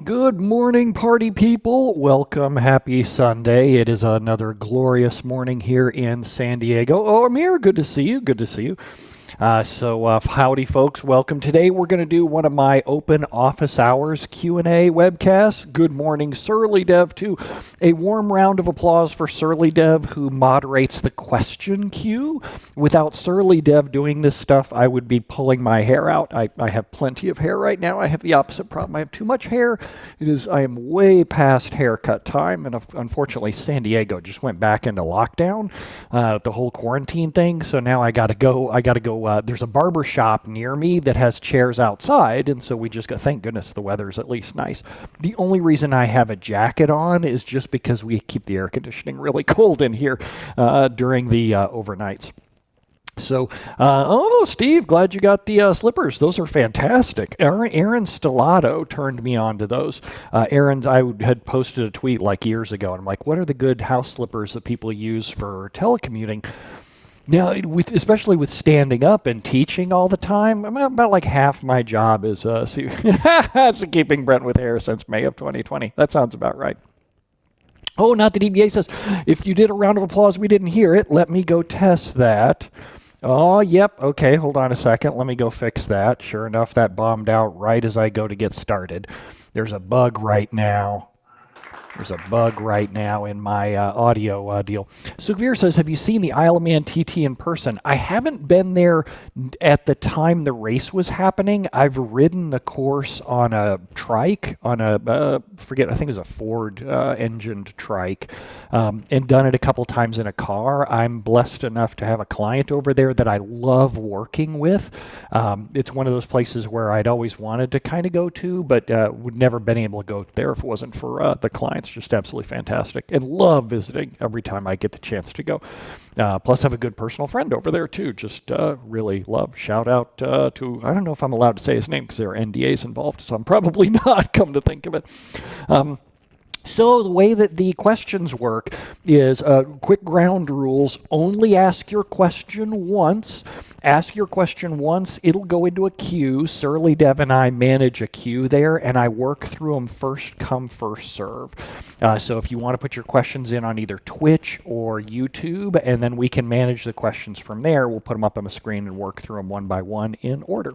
Good morning, party people. Welcome. Happy Sunday. It is another glorious morning here in San Diego. Oh, Amir, good to see you. Good to see you. Howdy, folks. Welcome. Today we're going to do one of my open office hours Q&A webcasts. Good morning, Surly Dev, too. A warm round of applause for Surly Dev, who moderates the question queue. Without Surly Dev doing this stuff, I would be pulling my hair out. I have plenty of hair right now. I have the opposite problem. I have too much hair. I am way past haircut time, and unfortunately, San Diego just went back into lockdown, the whole quarantine thing. So now I got to go. There's a barber shop near me that has chairs outside, and so we just go, thank goodness the weather's at least nice. The only reason I have a jacket on is just because we keep the air conditioning really cold in here during the overnights. So, Steve, glad you got the slippers. Those are fantastic. Aaron Stellato turned me on to those. I had posted a tweet like years ago, and I'm like, what are the good house slippers that people use for telecommuting? Now, especially with standing up and teaching all the time, about like half my job is keeping Brent with hair since May of 2020. That sounds about right. Oh, not that EBA says, if you did a round of applause, we didn't hear it. Let me go test that. Oh, yep. Okay, hold on a second. Let me go fix that. Sure enough, that bombed out right as I go to get started. There's a bug right now. In my audio deal. Sukhvir says, have you seen the Isle of Man TT in person? I haven't been there at the time the race was happening. I've ridden the course on a trike, on I think it was a Ford engined trike, and done it a couple times in a car. I'm blessed enough to have a client over there that I love working with. It's one of those places where I'd always wanted to kind of go to, but would never been able to go there if it wasn't for the client. It's just absolutely fantastic, and love visiting every time I get the chance to go. Plus, have a good personal friend over there too. Just really love. Shout out to, I don't know if I'm allowed to say his name because there are NDAs involved, so I'm probably not, come to think of it. So the way that the questions work is quick ground rules. Only ask your question once. Ask your question once, it'll go into a queue. Surly Dev and I manage a queue there, and I work through them first come, first serve. So if you want to put your questions in on either Twitch or YouTube, and then we can manage the questions from there, we'll put them up on the screen and work through them one by one in order.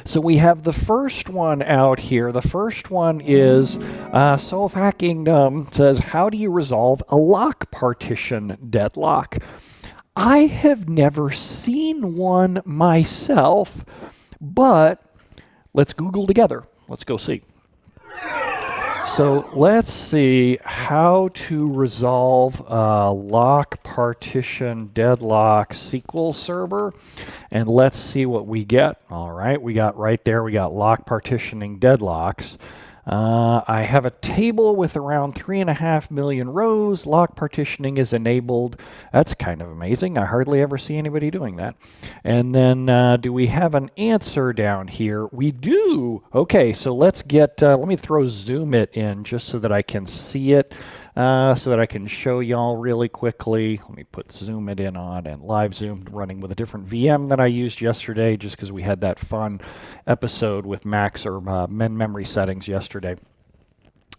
So we have the first one out here. The first one is Self-Hacking says, how do you resolve a lock partition deadlock? I have never seen one myself, but let's Google together. Let's go see. So let's see how to resolve lock partition deadlock SQL Server, and let's see what we get. All right, we got right there, we got lock partitioning deadlocks. I have a table with around 3.5 million rows. Lock partitioning is enabled. That's kind of amazing. I hardly ever see anybody doing that. And then do we have an answer down here? We do. Okay, so let's get, let me throw Zoom it in just so that I can see it, so that I can show y'all really quickly. Let me put Zoom it in on and live Zoom running with a different VM than I used yesterday just because we had that fun episode with Max or memory settings yesterday.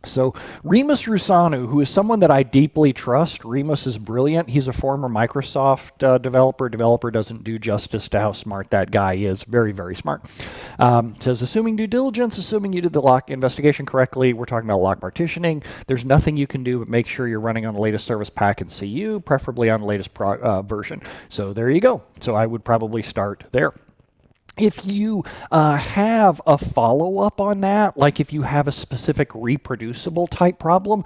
So Remus Rusanu, who is someone that I deeply trust. Remus is brilliant. He's a former Microsoft developer. Developer doesn't do justice to how smart that guy is. Very, very smart. Says, assuming due diligence, assuming you did the lock investigation correctly, we're talking about lock partitioning. There's nothing you can do but make sure you're running on the latest service pack and CU, preferably on the latest version. So there you go. So I would probably start there. If you have a follow-up on that, like if you have a specific reproducible type problem,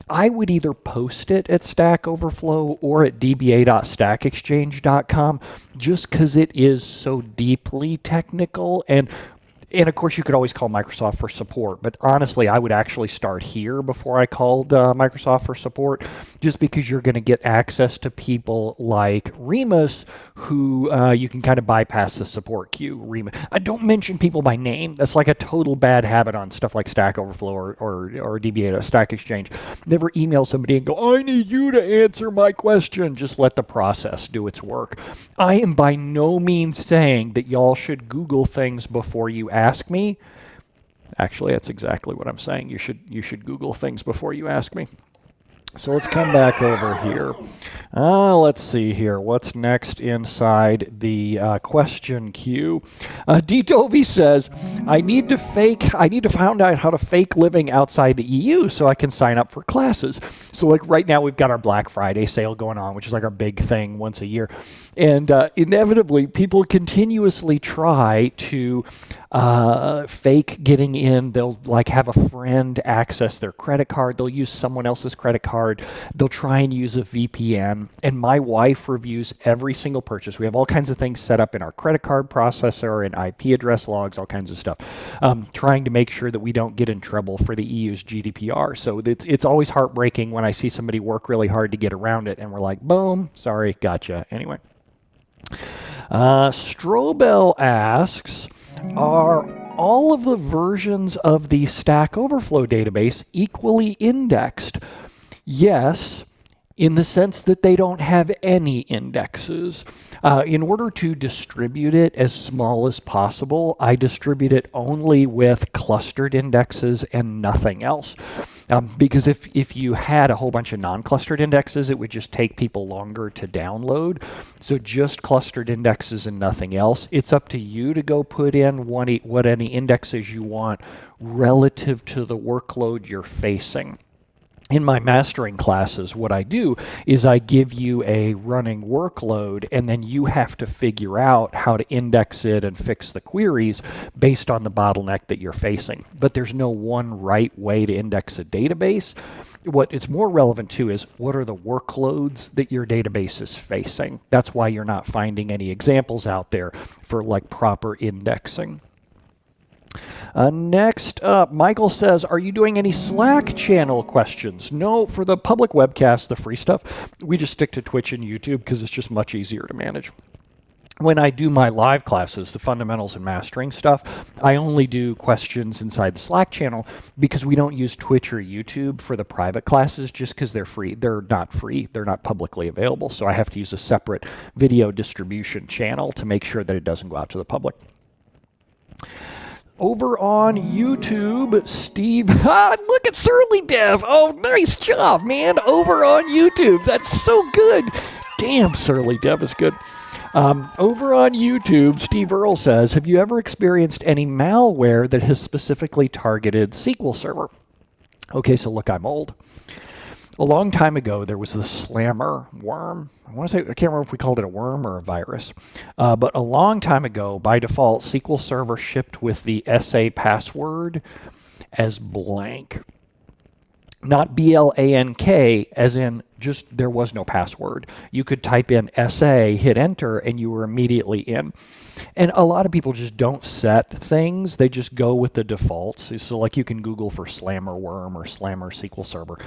I would either post it at Stack Overflow or at dba.stackexchange.com just because it is so deeply technical. And of course, you could always call Microsoft for support, but honestly, I would actually start here before I called Microsoft for support, just because you're going to get access to people like Remus, who you can kind of bypass the support queue. Remus. I don't mention people by name. That's like a total bad habit on stuff like Stack Overflow or DBA Stack Exchange. Never email somebody and go, I need you to answer my question. Just let the process do its work. I am by no means saying that y'all should Google things before you ask me. Actually, that's exactly what I'm saying. You should Google things before you ask me. So let's come back over here. Let's see here. What's next inside the question queue? D-Toby says, I need to find out how to fake living outside the EU so I can sign up for classes. So like right now we've got our Black Friday sale going on, which is like our big thing once a year. And inevitably people continuously try to fake getting in. They'll like have a friend access their credit card. They'll use someone else's credit card. They'll try and use a VPN. And my wife reviews every single purchase. We have all kinds of things set up in our credit card processor and IP address logs, all kinds of stuff, trying to make sure that we don't get in trouble for the EU's GDPR. So it's always heartbreaking when I see somebody work really hard to get around it and we're like, boom, sorry, gotcha. Anyway. Strobel asks, are all of the versions of the Stack Overflow database equally indexed? Yes, in the sense that they don't have any indexes. In order to distribute it as small as possible, I distribute it only with clustered indexes and nothing else. Because if you had a whole bunch of non-clustered indexes, it would just take people longer to download. So just clustered indexes and nothing else. It's up to you to go put in what any indexes you want relative to the workload you're facing. In my mastering classes, what I do is I give you a running workload, and then you have to figure out how to index it and fix the queries based on the bottleneck that you're facing. But there's no one right way to index a database. What it's more relevant to is what are the workloads that your database is facing. That's why you're not finding any examples out there for like proper indexing. Next up, Michael says, are you doing any Slack channel questions? No, for the public webcast, the free stuff, we just stick to Twitch and YouTube because it's just much easier to manage. When I do my live classes, the fundamentals and mastering stuff, I only do questions inside the Slack channel because we don't use Twitch or YouTube for the private classes just because they're free. They're not free. They're not publicly available. So I have to use a separate video distribution channel to make sure that it doesn't go out to the public. Over on YouTube, Steve, look at Surly Dev. Oh, nice job, man. Over on YouTube. That's so good. Damn, Surly Dev is good. Over on YouTube, Steve Earle says, have you ever experienced any malware that has specifically targeted SQL Server? Okay, so look, I'm old. A long time ago, there was the slammer worm. I can't remember if we called it a worm or a virus. But a long time ago, by default, SQL Server shipped with the SA password as blank. Not BLANK, as in just there was no password. You could type in SA, hit enter, and you were immediately in. And a lot of people just don't set things. They just go with the defaults. So like you can Google for slammer worm or slammer SQL Server.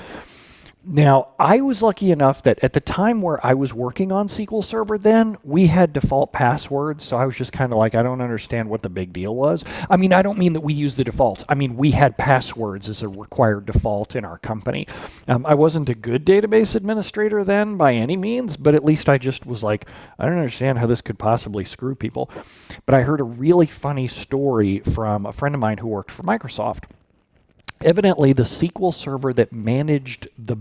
Now, I was lucky enough that at the time where I was working on SQL Server then, we had default passwords, so I was just kind of like, I don't understand what the big deal was. I mean, I don't mean that we use the defaults. I mean, we had passwords as a required default in our company. I wasn't a good database administrator then by any means, but at least I just was like, I don't understand how this could possibly screw people. But I heard a really funny story from a friend of mine who worked for Microsoft. Evidently, the SQL Server that managed the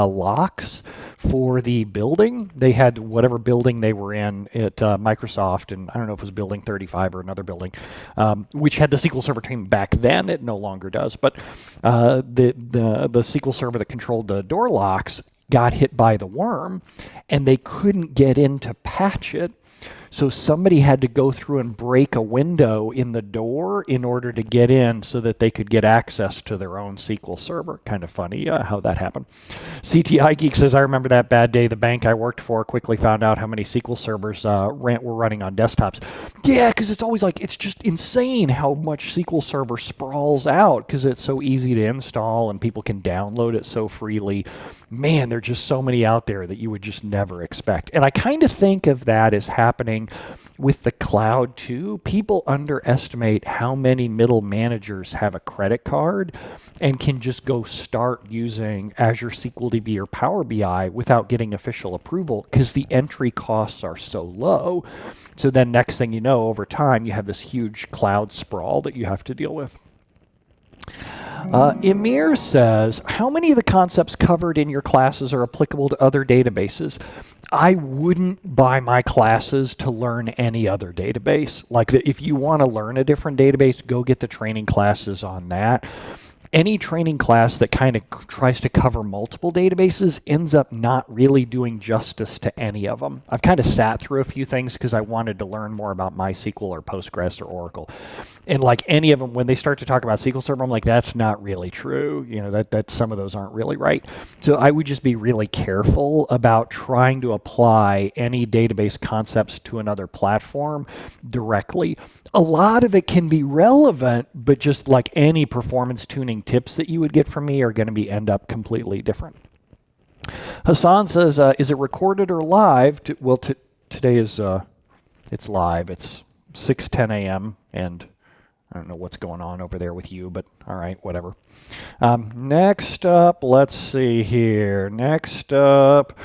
locks for the building, they had whatever building they were in at Microsoft, and I don't know if it was Building 35 or another building, which had the SQL Server team back then. It no longer does, but the SQL Server that controlled the door locks got hit by the worm, and they couldn't get in to patch it. So somebody had to go through and break a window in the door in order to get in so that they could get access to their own SQL Server. Kind of funny how that happened. CTI Geek says, I remember that bad day. The bank I worked for quickly found out how many SQL servers were running on desktops. Yeah, because it's always like, it's just insane how much SQL Server sprawls out because it's so easy to install and people can download it so freely. Man, there are just so many out there that you would just never expect. And I kind of think of that as happening with the cloud too. People underestimate how many middle managers have a credit card and can just go start using Azure SQL DB or Power BI without getting official approval because the entry costs are so low. So then next thing you know, over time, you have this huge cloud sprawl that you have to deal with. Emir says, how many of the concepts covered in your classes are applicable to other databases? I wouldn't buy my classes to learn any other database. Like, if you want to learn a different database, go get the training classes on that. Any training class that kind of tries to cover multiple databases ends up not really doing justice to any of them. I've kind of sat through a few things because I wanted to learn more about MySQL or Postgres or Oracle. And like any of them, when they start to talk about SQL Server, I'm like, that's not really true. You know, that some of those aren't really right. So I would just be really careful about trying to apply any database concepts to another platform directly. A lot of it can be relevant, but just like any performance tuning tips that you would get from me are going to end up completely different. Hassan says, is it recorded or live? Well, today is, it's live. It's 6:10 a.m. and I don't know what's going on over there with you, but all right, whatever. Next up, let's see here. Next up,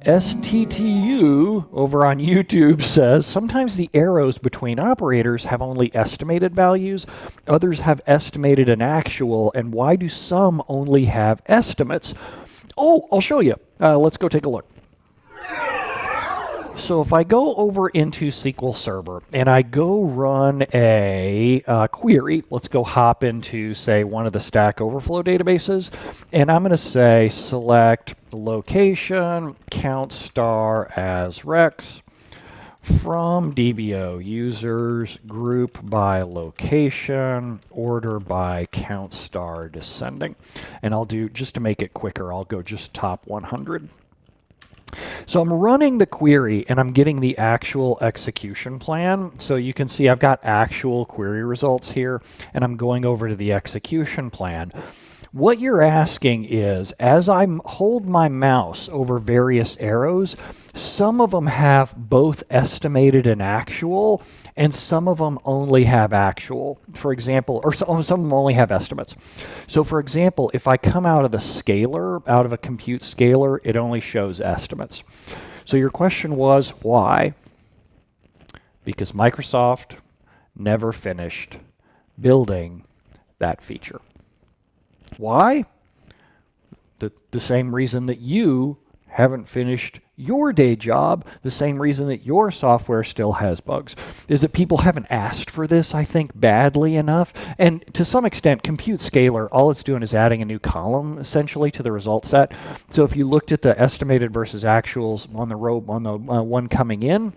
STTU over on YouTube says, sometimes the arrows between operators have only estimated values, others have estimated and actual, and why do some only have estimates? Oh, I'll show you. Let's go take a look. So if I go over into SQL Server and I go run a query, let's go hop into, say, one of the Stack Overflow databases, and I'm going to say select location, count star as Rex, from DBO users, group by location, order by count star descending. And I'll do, just to make it quicker, I'll go just top 100. So I'm running the query and I'm getting the actual execution plan. So you can see I've got actual query results here and I'm going over to the execution plan. What you're asking is, as I hold my mouse over various arrows, some of them have both estimated and actual, and some of them only have actual. For example, or some of them only have estimates. So for example, if I come out of the scaler, out of a compute scaler, it only shows estimates. So your question was, why? Because Microsoft never finished building that feature. Why? The same reason that you haven't finished your day job, the same reason that your software still has bugs, is that people haven't asked for this, I think, badly enough. And to some extent, compute scaler, all it's doing is adding a new column, essentially, to the result set. So if you looked at the estimated versus actuals on the row, on the one coming in,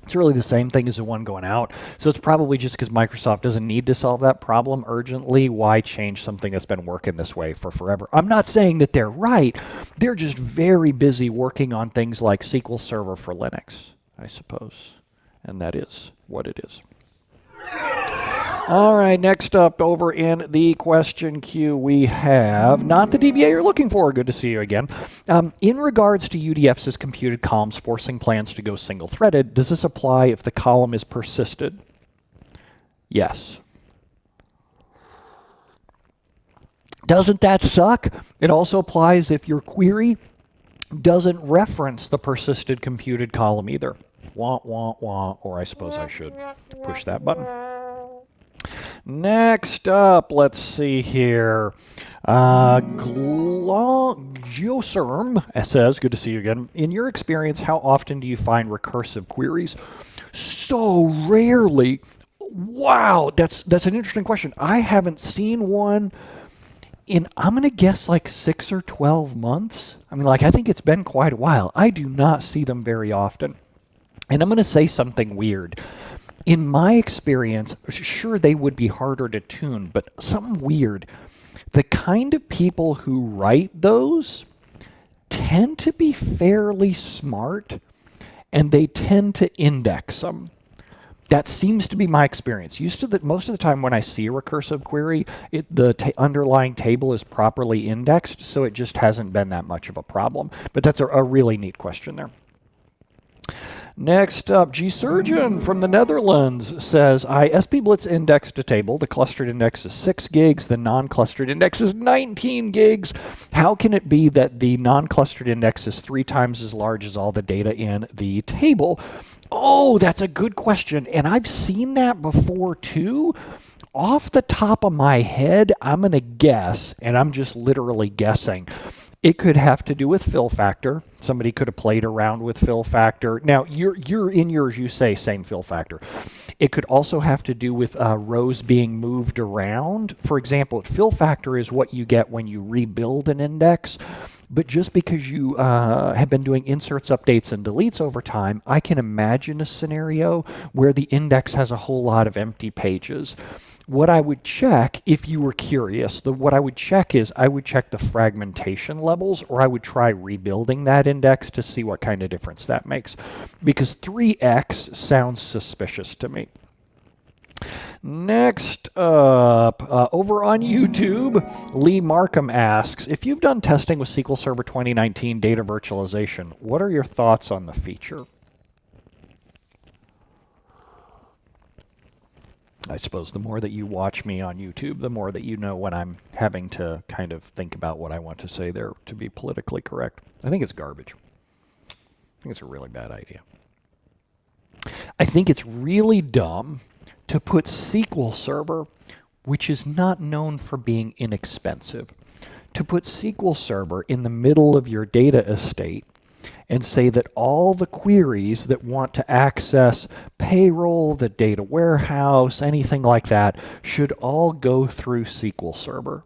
it's really the same thing as the one going out. So it's probably just because Microsoft doesn't need to solve that problem urgently. Why change something that's been working this way for forever? I'm not saying that they're right. They're just very busy working on things like SQL Server for Linux, I suppose. And that is what it is. All right, next up over in the question queue, we have not the DBA you're looking for. Good to see you again. In regards to UDFs as computed columns forcing plans to go single-threaded, does this apply if the column is persisted? Yes. Doesn't that suck? It also applies if your query doesn't reference the persisted computed column either. Wah, wah, wah, or I suppose I should push that button. Next up, let's see here. Geoserm says, good to see you again. In your experience, how often do you find recursive queries? So rarely. Wow, that's an interesting question. I haven't seen one in, I'm going to guess, like 6 or 12 months. I mean, like, I think it's been quite a while. I do not see them very often. And I'm going to say something weird. In my experience, sure, they would be harder to tune, but something weird. The kind of people who write those tend to be fairly smart, and they tend to index them. That seems to be my experience. Most of the time when I see a recursive query, the underlying table is properly indexed, so it just hasn't been that much of a problem. But that's a really neat question there. Next up, G-Surgeon from the Netherlands says, I SPBlitz indexed a table. The clustered index is 6 gigs. The non-clustered index is 19 gigs. How can it be that the non-clustered index is 3 times as large as all the data in the table? Oh, that's a good question. And I've seen that before too. Off the top of my head, I'm going to guess, and I'm just literally guessing, it could have to do with fill factor. Somebody could have played around with fill factor. Now, you're in yours, you say same fill factor. It could also have to do with rows being moved around. For example, fill factor is what you get when you rebuild an index. But just because you have been doing inserts, updates, and deletes over time, I can imagine a scenario where the index has a whole lot of empty pages. What I would check, if you were curious, what I would check is I would check the fragmentation levels, or I would try rebuilding that index to see what kind of difference that makes. Because 3x sounds suspicious to me. Next up, over on YouTube, Lee Markham asks, if you've done testing with SQL Server 2019 data virtualization, what are your thoughts on the feature? I suppose the more that you watch me on YouTube, the more that you know when I'm having to kind of think about what I want to say there to be politically correct. I think it's garbage. I think it's a really bad idea. I think it's really dumb to put SQL Server, which is not known for being inexpensive, to put SQL Server in the middle of your data estate and say that all the queries that want to access payroll, the data warehouse, anything like that, should all go through SQL Server.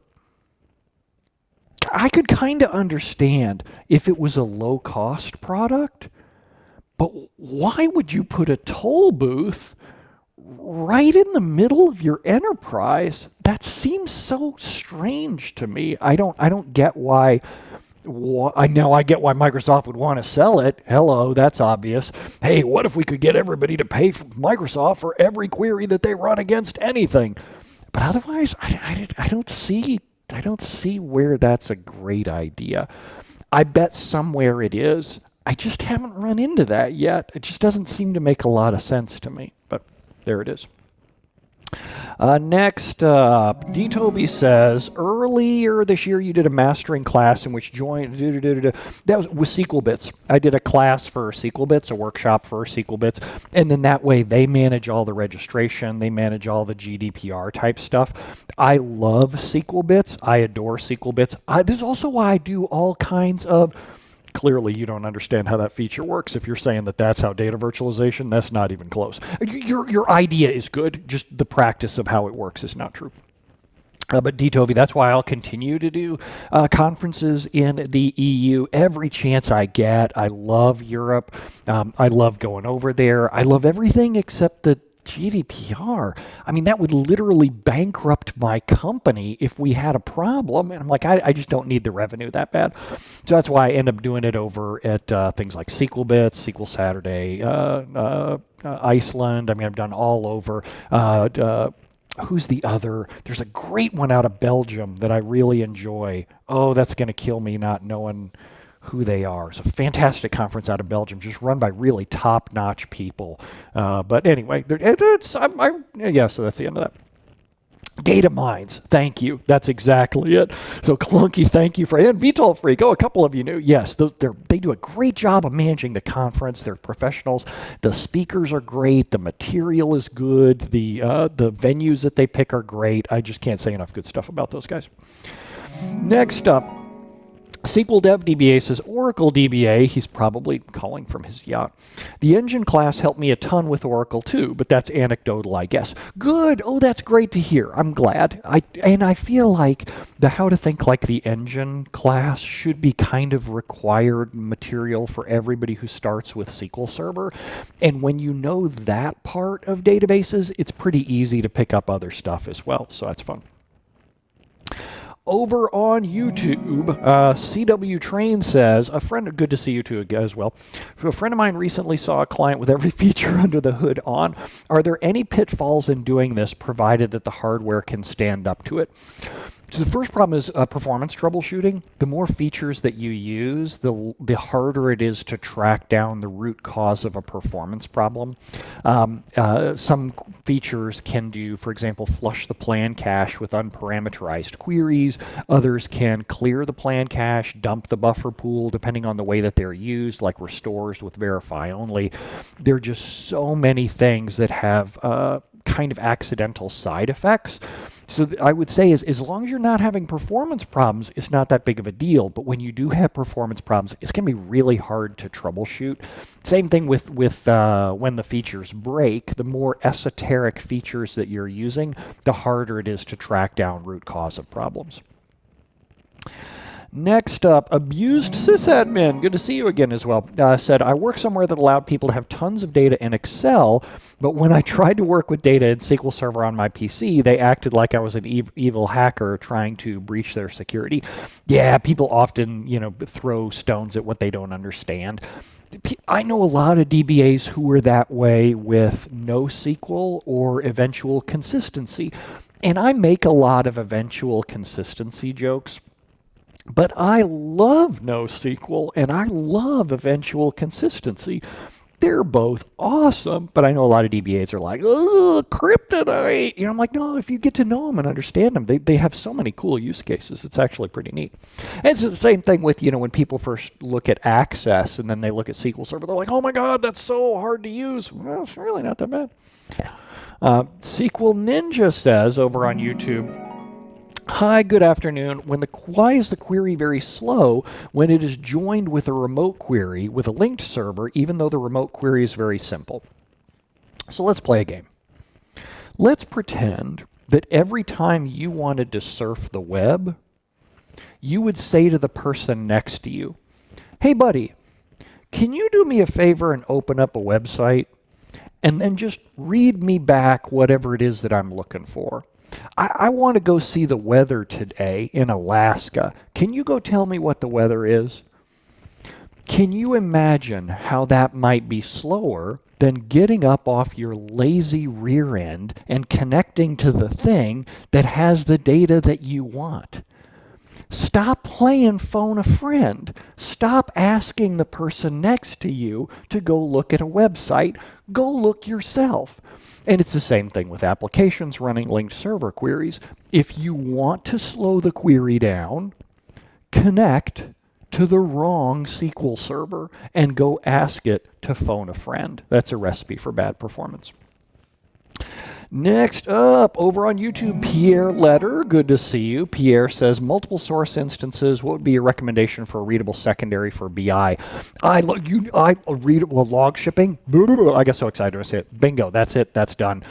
I could kind of understand if it was a low-cost product, but why would you put a toll booth right in the middle of your enterprise? That seems so strange to me. I don't get why. I get why Microsoft would want to sell it. Hello, that's obvious. Hey, what if we could get everybody to pay for Microsoft for every query that they run against anything? But otherwise, I don't see where that's a great idea. I bet somewhere it is. I just haven't run into that yet. It just doesn't seem to make a lot of sense to me. But there it is. Next up, D. Toby says, earlier this year you did a mastering class in which joined, that was with SQL Bits. I did a class for SQL Bits, a workshop for SQL Bits, and then that way they manage all the registration, they manage all the GDPR type stuff. I love SQL Bits. I adore SQL Bits. This is also why I do all kinds of. Clearly, you don't understand how that feature works. If you're saying that that's how data virtualization, that's not even close. Your idea is good, just the practice of how it works is not true. But D-Toby, that's why I'll continue to do conferences in the EU every chance I get. I love Europe. I love going over there. I love everything except the GDPR. I mean, that would literally bankrupt my company if we had a problem. And I'm like, I just don't need the revenue that bad. So that's why I end up doing it over at things like SQL Bits, SQL Saturday, Iceland. I mean, I've done all over. Who's the other? There's a great one out of Belgium that I really enjoy. Oh, that's going to kill me not knowing who they are. It's a fantastic conference out of Belgium, just run by really top-notch people. But anyway, so that's the end of that. Data mines, thank you. That's exactly it. So Clunky, thank you for and VTOL Freak. Oh, a couple of you knew. Yes, they do a great job of managing the conference. They're professionals. The speakers are great. The material is good. The venues that they pick are great. I just can't say enough good stuff about those guys. Next up, SQL Dev DBA says, Oracle DBA, he's probably calling from his yacht. The engine class helped me a ton with Oracle too, but that's anecdotal, I guess. Good. Oh, that's great to hear. I'm glad. I feel like the how to think like the engine class should be kind of required material for everybody who starts with SQL Server. And when you know that part of databases, it's pretty easy to pick up other stuff as well. So that's fun. Over on YouTube, CW Train says, good to see you too as well. A friend of mine recently saw a client with every feature under the hood on. Are there any pitfalls in doing this, provided that the hardware can stand up to it? So the first problem is performance troubleshooting. The more features that you use, the harder it is to track down the root cause of a performance problem. Some features can do, for example, flush the plan cache with unparameterized queries. Others can clear the plan cache, dump the buffer pool, depending on the way that they're used, like restores with verify only. There are just so many things that have kind of accidental side effects. So I would say as long as you're not having performance problems, it's not that big of a deal. But when you do have performance problems, it's going to be really hard to troubleshoot. Same thing with when the features break. The more esoteric features that you're using, the harder it is to track down root cause of problems. Next up, abused sysadmin. Good to see you again as well. Said, I work somewhere that allowed people to have tons of data in Excel, but when I tried to work with data in SQL Server on my PC, they acted like I was an evil hacker trying to breach their security. Yeah, people often, throw stones at what they don't understand. I know a lot of DBAs who were that way with NoSQL or eventual consistency, and I make a lot of eventual consistency jokes. But I love NoSQL and I love eventual consistency. They're both awesome, but I know a lot of DBAs are like, oh, kryptonite. I'm like, no, if you get to know them and understand them, they have so many cool use cases. It's actually pretty neat. And it's the same thing with, when people first look at Access and then they look at SQL Server, they're like, oh my God, that's so hard to use. Well, it's really not that bad. SQL Ninja says over on YouTube, hi, good afternoon. Why is the query very slow when it is joined with a remote query with a linked server, even though the remote query is very simple? So let's play a game. Let's pretend that every time you wanted to surf the web, you would say to the person next to you, hey buddy, can you do me a favor and open up a website and then just read me back whatever it is that I'm looking for? I want to go see the weather today in Alaska. Can you go tell me what the weather is? Can you imagine how that might be slower than getting up off your lazy rear end and connecting to the thing that has the data that you want? Stop playing phone a friend. Stop asking the person next to you to go look at a website. Go look yourself. And it's the same thing with applications running linked server queries. If you want to slow the query down, connect to the wrong SQL server and go ask it to phone a friend. That's a recipe for bad performance. Next up, over on YouTube, Pierre Letter. Good to see you. Pierre says, multiple source instances. What would be your recommendation for a readable secondary for BI? Readable log shipping. I get so excited to say it. Bingo, that's it. That's done.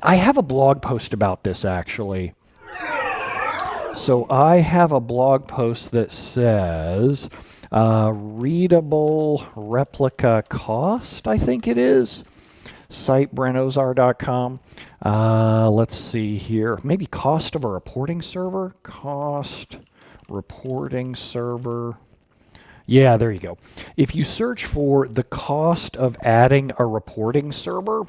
I have a blog post about this, actually. So I have a blog post that says, readable replica cost, I think it is. Site brentozar.com. Let's see here. Maybe cost of a reporting server. Cost reporting server. Yeah, there you go. If you search for the cost of adding a reporting server,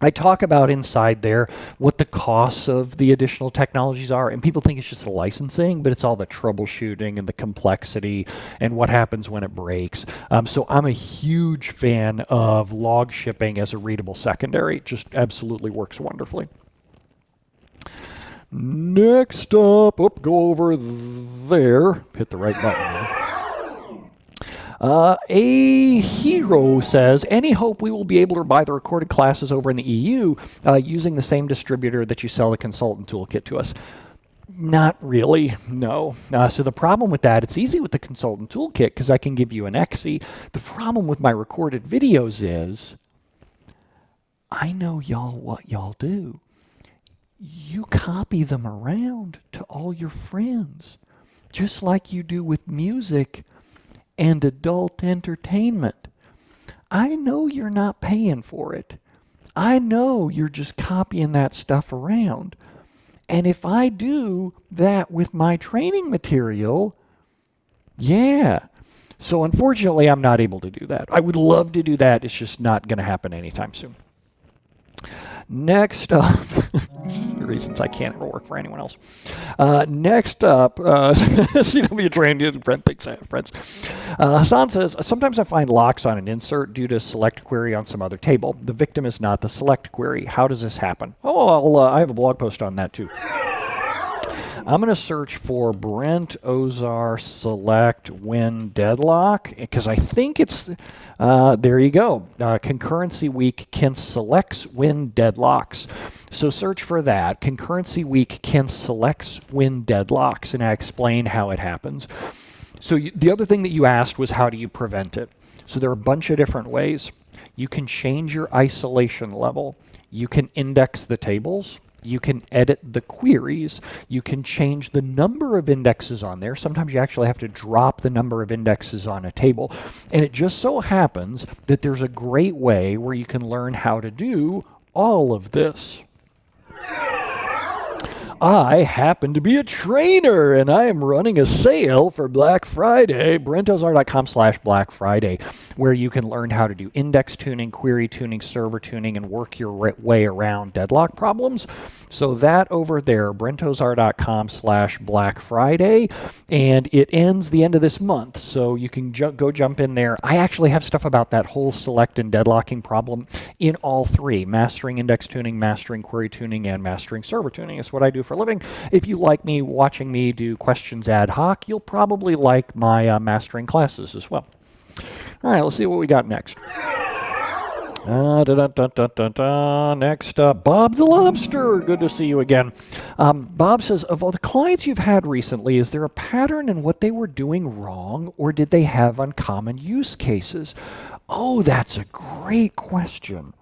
I talk about inside there what the costs of the additional technologies are, and people think it's just the licensing, but it's all the troubleshooting and the complexity and what happens when it breaks. So I'm a huge fan of log shipping as a readable secondary. It just absolutely works wonderfully. Next up, go over there, hit the right button there. A hero says, any hope we will be able to buy the recorded classes over in the EU using the same distributor that you sell the consultant toolkit to us? Not really, no. So the problem with that, it's easy with the consultant toolkit because I can give you an exe. The problem with my recorded videos is, I know what y'all do. You copy them around to all your friends, just like you do with music and adult entertainment. I know you're not paying for it. I know you're just copying that stuff around. And if I do that with my training material, yeah. So unfortunately, I'm not able to do that. I would love to do that. It's just not going to happen anytime soon. Next up, reasons I can't ever work for anyone else. Next up, CW trained Brent thinks I have friends. Hassan says, sometimes I find locks on an insert due to select query on some other table. The victim is not the select query. How does this happen? Oh, I have a blog post on that too. I'm going to search for Brent Ozar select win deadlock because I think it's, there you go. Concurrency week can selects win deadlocks. So search for that. Concurrency week can selects win deadlocks, and I explain how it happens. So the other thing that you asked was how do you prevent it? So there are a bunch of different ways. You can change your isolation level. You can index the tables. You can edit the queries. You can change the number of indexes on there. Sometimes you actually have to drop the number of indexes on a table. And it just so happens that there's a great way where you can learn how to do all of this. I happen to be a trainer, and I am running a sale for Black Friday, brentozar.com/Black Friday, where you can learn how to do index tuning, query tuning, server tuning, and work your way around deadlock problems. So that over there, brentozar.com/Black Friday, and it ends the end of this month, so you can go jump in there. I actually have stuff about that whole select and deadlocking problem in all three: mastering index tuning, mastering query tuning, and mastering server tuning. It's what I do for a living. If you like me watching me do questions ad hoc, you'll probably like my mastering classes as well. All right, let's see what we got next. Next up, Bob the Lobster. Good to see you again. Bob says, of all the clients you've had recently, is there a pattern in what they were doing wrong, or did they have uncommon use cases? Oh, that's a great question.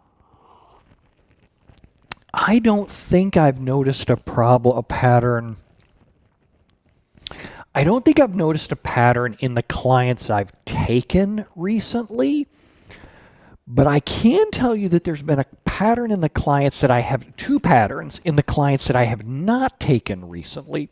I don't think I've noticed a pattern. I don't think I've noticed a pattern in the clients I've taken recently, but I can tell you that there's been a pattern in the clients that I have, two patterns in the clients that I have not taken recently.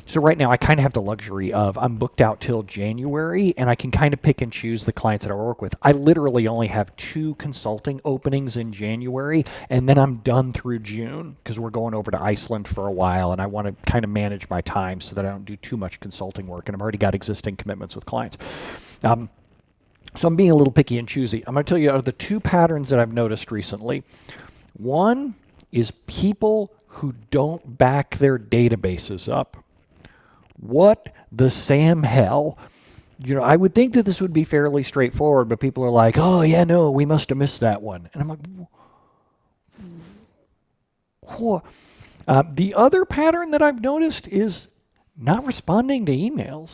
So right now I kind of have the luxury of I'm booked out till January, and I can kind of pick and choose the clients that I work with. I literally only have 2 consulting openings in January, and then I'm done through June because we're going over to Iceland for a while, and I want to kind of manage my time so that I don't do too much consulting work, and I've already got existing commitments with clients. So I'm being a little picky and choosy. I'm going to tell you the 2 patterns that I've noticed recently. One is people who don't back their databases up. What the Sam hell? You know, I would think that this would be fairly straightforward, but people are like, oh, yeah, no, we must have missed that one. And I'm like, what? The other pattern that I've noticed is not responding to emails.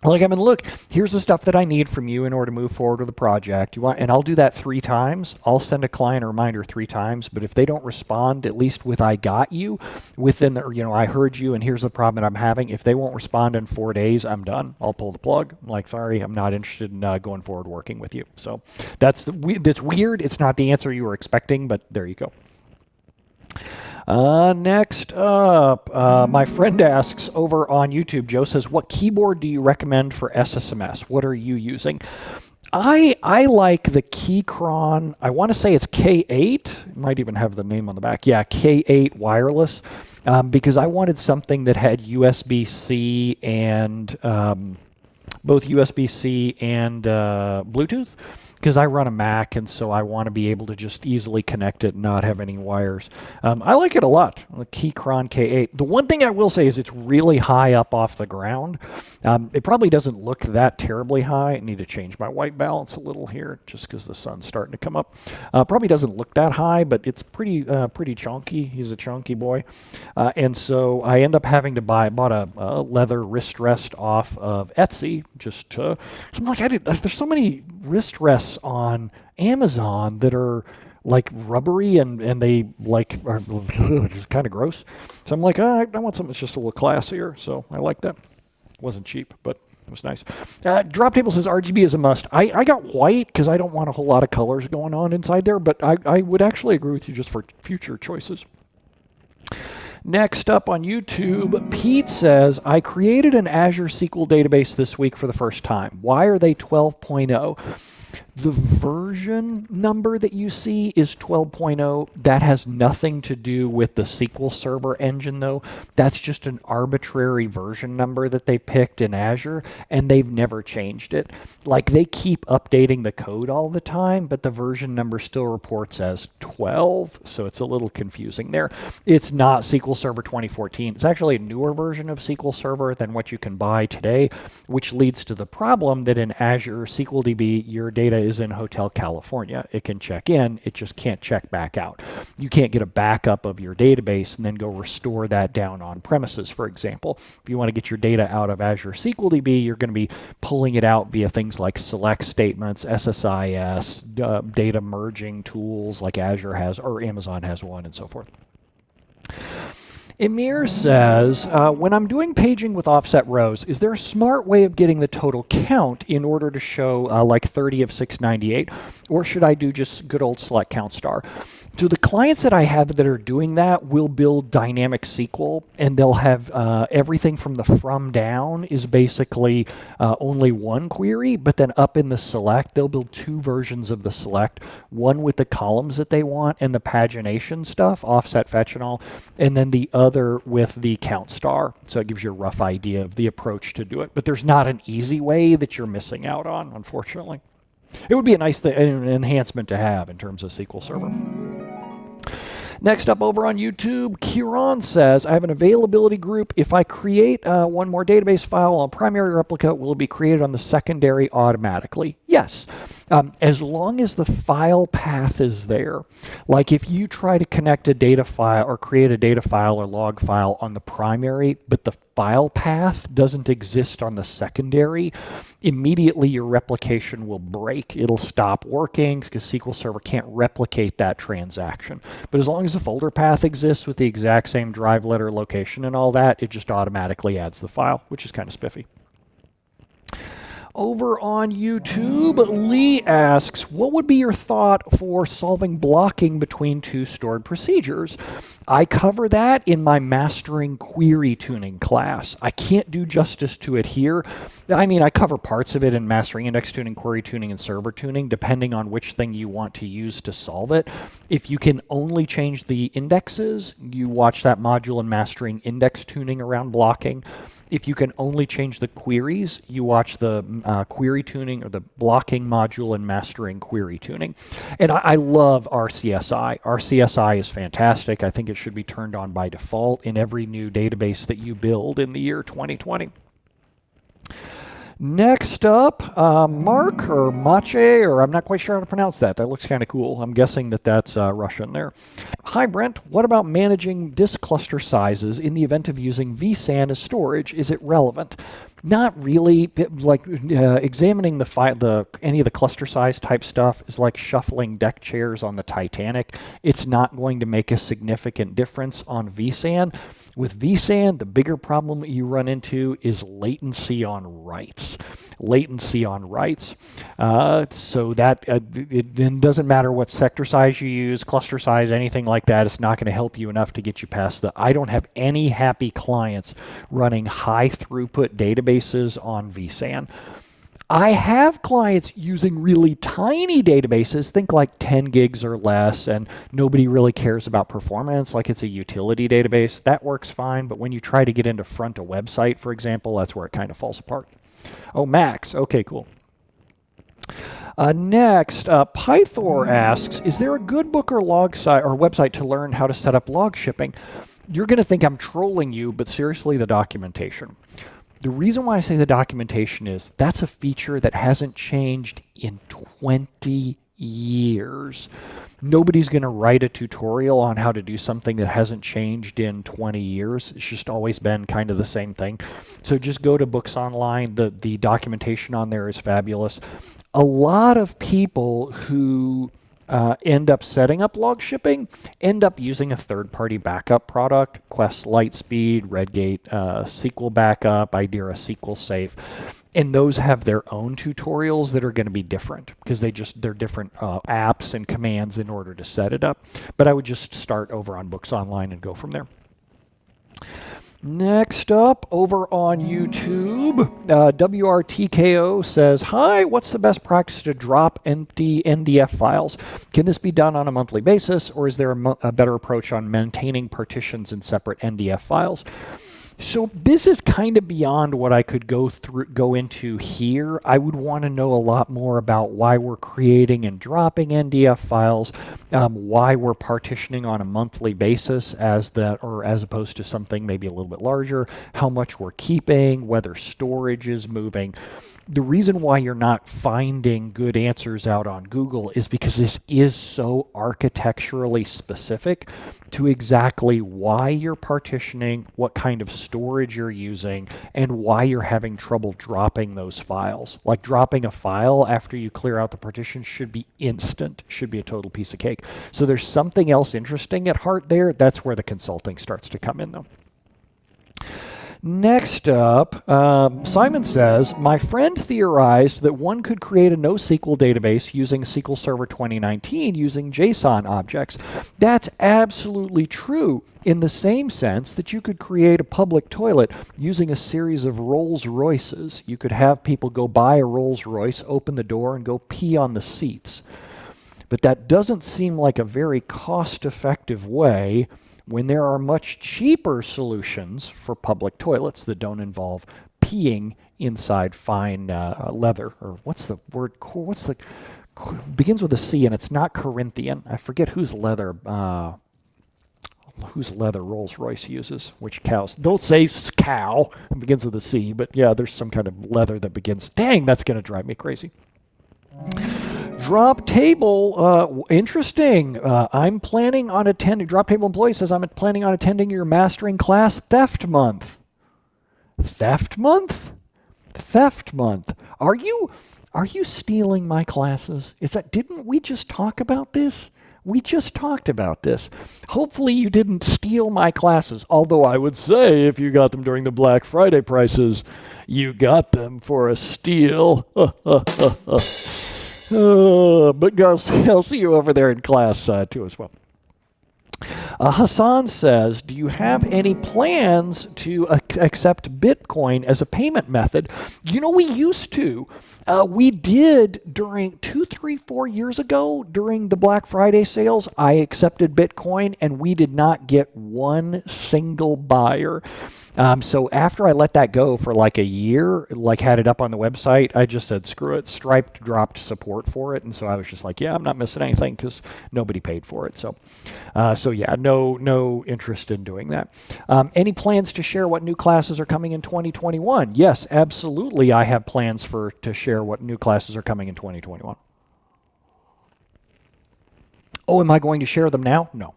Like, I mean, look, here's the stuff that I need from you in order to move forward with the project. And I'll do that 3 times. I'll send a client a reminder 3 times, but if they don't respond, at least with I got you, within the, I heard you and here's the problem that I'm having. If they won't respond in 4 days, I'm done. I'll pull the plug. I'm like, sorry, I'm not interested in going forward working with you. So that's weird. It's not the answer you were expecting, but there you go. Next up, my friend asks over on YouTube, Joe says, what keyboard do you recommend for SSMS? What are you using? I like the Keychron, I want to say it's K8, it might even have the name on the back. Yeah, K8 wireless, because I wanted something that had USB-C and both USB-C and Bluetooth. Because I run a Mac, and so I want to be able to just easily connect it and not have any wires. I like it a lot, the Keychron K8. The one thing I will say is it's really high up off the ground. It probably doesn't look that terribly high. I need to change my white balance a little here, just because the sun's starting to come up. Probably doesn't look that high, but it's pretty chunky. He's a chunky boy. And so I end up having to bought a leather wrist rest off of Etsy. So I'm like, there's so many wrist rests on Amazon that are like rubbery and they like are just kind of gross. So I'm like, I want something that's just a little classier. So I like that. Wasn't cheap, but it was nice. Drop Table says RGB is a must. I got white because I don't want a whole lot of colors going on inside there, but I would actually agree with you just for future choices. Next up on YouTube, Pete says, I created an Azure SQL database this week for the first time. Why are they 12.0? The version number that you see is 12.0. That has nothing to do with the SQL Server engine, though. That's just an arbitrary version number that they picked in Azure, and they've never changed it. Like, they keep updating the code all the time, but the version number still reports as 12, so it's a little confusing there. It's not SQL Server 2014. It's actually a newer version of SQL Server than what you can buy today, which leads to the problem that in Azure SQLDB, your data is in Hotel California. It can check in, it just can't check back out. You can't get a backup of your database and then go restore that down on premises, for example. If you want to get your data out of Azure SQLDB, you're going to be pulling it out via things like select statements, SSIS, data merging tools like Azure has, or Amazon has one, and so forth. Emir says, when I'm doing paging with offset rows, is there a smart way of getting the total count in order to show like 30 of 698? Or should I do just good old select count star? So the clients that I have that are doing that will build dynamic SQL, and they'll have everything from the from down is basically only one query, but then up in the select, they'll build two versions of the select, one with the columns that they want and the pagination stuff, offset fetch and all, and then the other with the count star. So it gives you a rough idea of the approach to do it. But there's not an easy way that you're missing out on, unfortunately. It would be a nice an enhancement to have in terms of SQL Server. Next up over on YouTube, Kieran says, I have an availability group. If I create one more database file on primary replica, will it be created on the secondary automatically? Yes, as long as the file path is there. Like if you try to connect a data file or create a data file or log file on the primary, but the file path doesn't exist on the secondary, immediately your replication will break. It'll stop working because SQL Server can't replicate that transaction. But as long as the folder path exists with the exact same drive letter location and all that, it just automatically adds the file, which is kind of spiffy. Over on YouTube, Lee asks, what would be your thought for solving blocking between two stored procedures? I cover that in my mastering query tuning class. I can't do justice to it here. I mean, I cover parts of it in mastering index tuning, query tuning, and server tuning, depending on which thing you want to use to solve it. If you can only change the indexes, you watch that module in mastering index tuning around blocking. If you can only change the queries, you watch the query tuning or the blocking module in mastering query tuning. And I love RCSI. RCSI is fantastic. I think it should be turned on by default in every new database that you build in the year 2020. Next up, Mark or Mache, or I'm not quite sure how to pronounce that. That looks kind of cool. I'm guessing that that's Russian there. Hi, Brent. What about managing disk cluster sizes in the event of using VSAN as storage? Is it relevant? Not really. Like examining any of the cluster size type stuff is like shuffling deck chairs on the Titanic. It's not going to make a significant difference on VSAN. With VSAN, the bigger problem you run into is latency on writes. Latency on writes. So that it then doesn't matter what sector size you use, cluster size, anything like that. It's not going to help you enough to get you past the. I don't have any happy clients running high throughput databases on VSAN. I have clients using really tiny databases, think like 10 gigs or less, and nobody really cares about performance, like it's a utility database. That works fine, but when you try to get into front a website, for example, that's where it kind of falls apart. Oh, Max. Okay, cool. Next, Pythor asks, is there a good book or log site or website to learn how to set up log shipping? You're going to think I'm trolling you, but seriously, the documentation. The reason why I say the documentation is that's a feature that hasn't changed in 20 years. Nobody's going to write a tutorial on how to do something that hasn't changed in 20 years. It's just always been kind of the same thing. So just go to books online. The documentation on there is fabulous. A lot of people who end up setting up log shipping, end up using a third-party backup product, Quest Lightspeed, Redgate SQL Backup, Idera SQL Safe, and those have their own tutorials that are going to be different because they're different apps and commands in order to set it up. But I would just start over on Books Online and go from there. Next up, over on YouTube, WRTKO says, hi, what's the best practice to drop empty NDF files? Can this be done on a monthly basis, or is there a better approach on maintaining partitions in separate NDF files? So this is kind of beyond what I could go into here. I would want to know a lot more about why we're creating and dropping NDF files, why we're partitioning on a monthly basis as opposed to something maybe a little bit larger, how much we're keeping, whether storage is moving. The reason why you're not finding good answers out on Google is because this is so architecturally specific to exactly why you're partitioning, what kind of storage you're using, and why you're having trouble dropping those files. Like dropping a file after you clear out the partition should be instant, should be a total piece of cake. So there's something else interesting at heart there. That's where the consulting starts to come in though. Next up, Simon says, my friend theorized that one could create a NoSQL database using SQL Server 2019 using JSON objects. That's absolutely true in the same sense that you could create a public toilet using a series of Rolls Royces. You could have people go buy a Rolls Royce, open the door, and go pee on the seats. But that doesn't seem like a very cost-effective way when there are much cheaper solutions for public toilets that don't involve peeing inside fine leather, or what's the word, begins with a C and it's not Corinthian. I forget whose leather Rolls-Royce uses, which cows. Don't say cow, it begins with a C, but yeah, there's some kind of leather that begins, dang, that's gonna drive me crazy. Drop Table, interesting. I'm planning on attending, Drop Table employee says, I'm planning on attending your mastering class Theft Month. Theft Month? Theft Month. Are you stealing my classes? Didn't we just talk about this? We just talked about this. Hopefully you didn't steal my classes, although I would say if you got them during the Black Friday prices, you got them for a steal. But I'll see you over there in class too as well. Hassan says, do you have any plans to accept Bitcoin as a payment method? You know, we used to. We did during 2, 3, 4 years ago during the Black Friday sales. I accepted Bitcoin and we did not get one single buyer. So after I let that go for like a year, like had it up on the website, I just said, screw it. Stripe dropped support for it. And so I was just like, yeah, I'm not missing anything because nobody paid for it. So yeah, no interest in doing that. Any plans to share what new classes are coming in 2021? Yes, absolutely. I have plans to share what new classes are coming in 2021. Oh, am I going to share them now? No.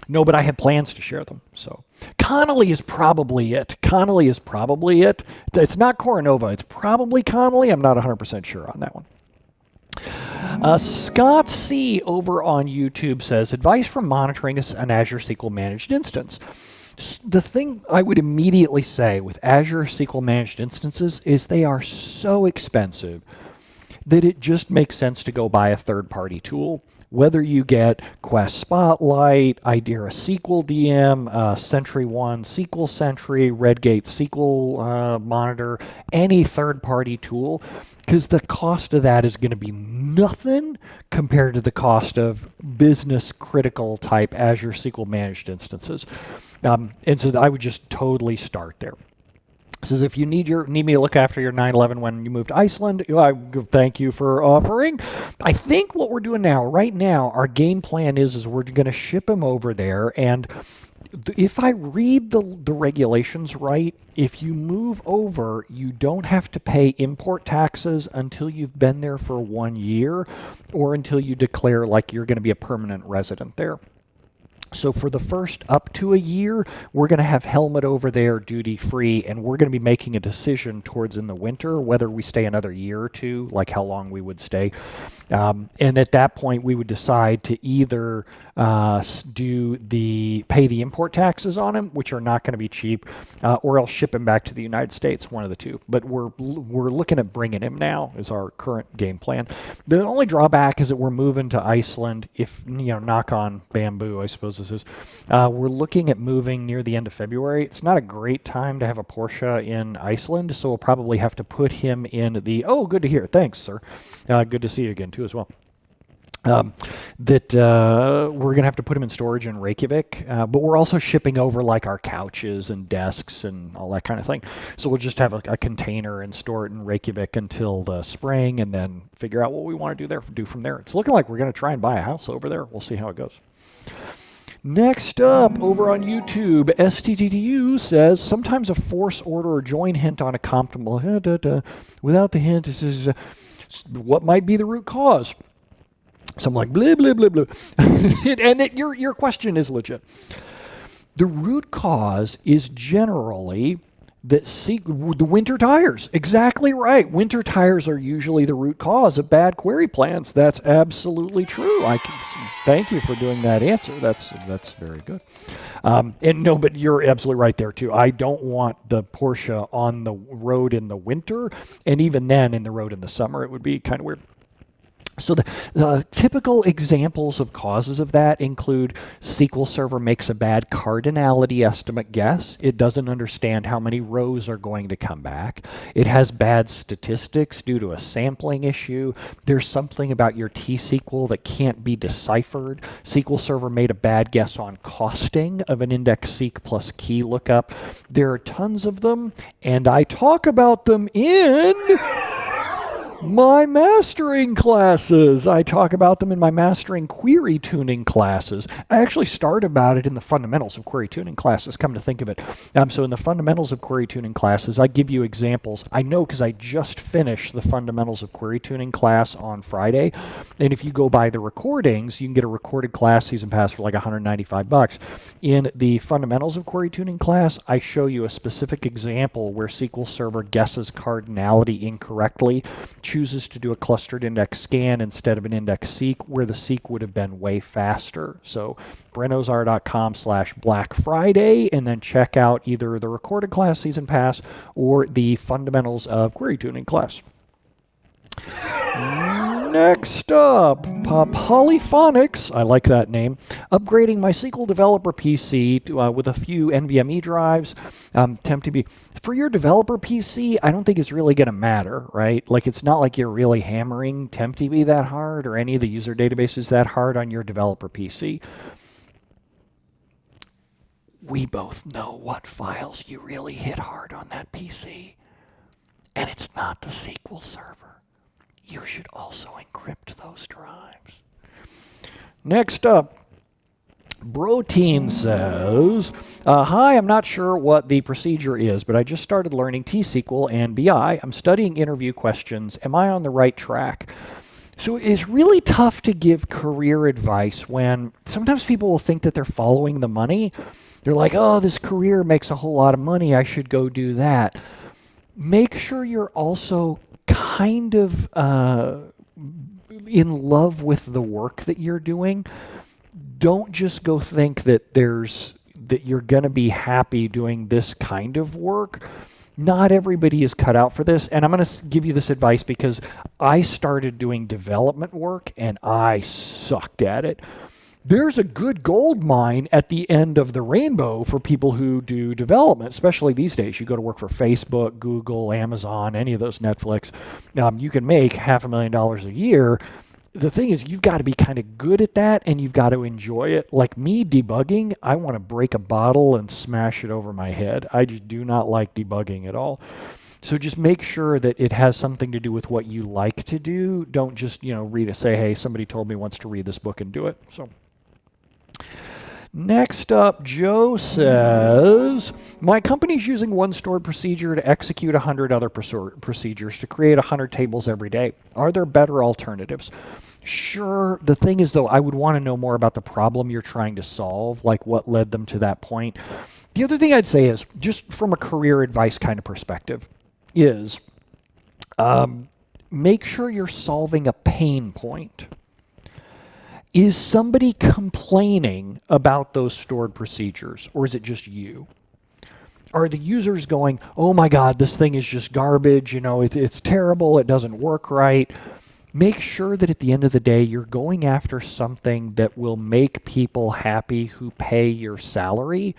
No, but I had plans to share them. So Connolly is probably it. Connolly is probably it. It's not Coronova. It's probably Connolly. I'm not 100% sure on that one. Scott C. over on YouTube says, advice for monitoring an Azure SQL managed instance. The thing I would immediately say with Azure SQL managed instances is they are so expensive that it just makes sense to go buy a third-party tool. Whether you get Quest Spotlight, Idera SQL DM, SentryOne SQL Sentry, Redgate SQL Monitor, any third-party tool, because the cost of that is going to be nothing compared to the cost of business-critical type Azure SQL managed instances. And so I would just totally start there. Says if you need me to look after your 911 when you move to Iceland, I thank you for offering. I think what we're doing right now, our game plan is we're going to ship him over there. And if I read the regulations right, if you move over, you don't have to pay import taxes until you've been there for 1 year or until you declare like you're going to be a permanent resident there. So for the first up to a year, we're going to have Helmet over there duty free, and we're going to be making a decision towards in the winter whether we stay another year or two, like how long we would stay. And at that point, we would decide to either pay the import taxes on him, which are not going to be cheap, or else ship him back to the United States, one of the two. But we're looking at bringing him now is our current game plan. The only drawback is that we're moving to Iceland. If, knock on bamboo, I suppose this is. We're looking at moving near the end of February. It's not a great time to have a Porsche in Iceland, so we'll probably have to put him in the, oh, good to hear. Thanks, sir. Good to see you again, too, as well. We're going to have to put them in storage in Reykjavik, but we're also shipping over like our couches and desks and all that kind of thing. So we'll just have a container and store it in Reykjavik until the spring and then figure out what we want to do from there. It's looking like we're going to try and buy a house over there. We'll see how it goes. Next up, over on YouTube, STTTU says, sometimes a force order or join hint on a compatible, without the hint, what might be the root cause? So I'm like, blah, blah, blah, blah. Your question is legit. The root cause is generally the winter tires. Exactly right. Winter tires are usually the root cause of bad query plans. That's absolutely true. Thank you for doing that answer. That's very good. And no, but you're absolutely right there too. I don't want the Porsche on the road in the winter, and even then in the road in the summer, it would be kind of weird. So the typical examples of causes of that include SQL Server makes a bad cardinality estimate guess. It doesn't understand how many rows are going to come back. It has bad statistics due to a sampling issue. There's something about your T-SQL that can't be deciphered. SQL Server made a bad guess on costing of an index seek plus key lookup. There are tons of them, and I talk about them in my mastering classes. I talk about them in my mastering query tuning classes. I actually start about it in the fundamentals of query tuning classes, come to think of it. So in the fundamentals of query tuning classes, I give you examples. I know because I just finished the fundamentals of query tuning class on Friday. And if you go by the recordings, you can get a recorded class season pass for like $195. In the fundamentals of query tuning class, I show you a specific example where SQL Server guesses cardinality incorrectly, chooses to do a clustered index scan instead of an index seek, where the seek would have been way faster. So brenozar.com/Black Friday, and then check out either the recorded class season pass or the fundamentals of query tuning class. Next up, Polyphonics, I like that name, upgrading my SQL Developer PC with a few NVMe drives. TempDB. For your developer PC, I don't think it's really going to matter, right? Like, it's not like you're really hammering TempDB that hard or any of the user databases that hard on your developer PC. We both know what files you really hit hard on that PC, and it's not the SQL Server. You should also encrypt those drives. Next up, Broteen says, hi, I'm not sure what the procedure is, but I just started learning T-SQL and BI. I'm studying interview questions. Am I on the right track? So it's really tough to give career advice when sometimes people will think that they're following the money. They're like, oh, this career makes a whole lot of money. I should go do that. Make sure you're also kind of in love with the work that you're doing. Don't just go think that you're going to be happy doing this kind of work. Not everybody is cut out for this, and I'm going to give you this advice because I started doing development work and I sucked at it. There's a good gold mine at the end of the rainbow for people who do development, especially these days. You go to work for Facebook, Google, Amazon, any of those, Netflix. You can make $500,000 a year. The thing is, you've got to be kind of good at that, and you've got to enjoy it. Like me debugging, I want to break a bottle and smash it over my head. I just do not like debugging at all. So just make sure that it has something to do with what you like to do. Don't just, read it, say, hey, somebody told me once to read this book and do it. So next up, Joe says, my company's using one stored procedure to execute 100 other procedures to create 100 tables every day. Are there better alternatives? Sure. The thing is, though, I would want to know more about the problem you're trying to solve, like what led them to that point. The other thing I'd say is, just from a career advice kind of perspective, is make sure you're solving a pain point. Is somebody complaining about those stored procedures, or is it just you? Are the users going, oh my God, this thing is just garbage, it's terrible, it doesn't work right? Make sure that at the end of the day, you're going after something that will make people happy who pay your salary.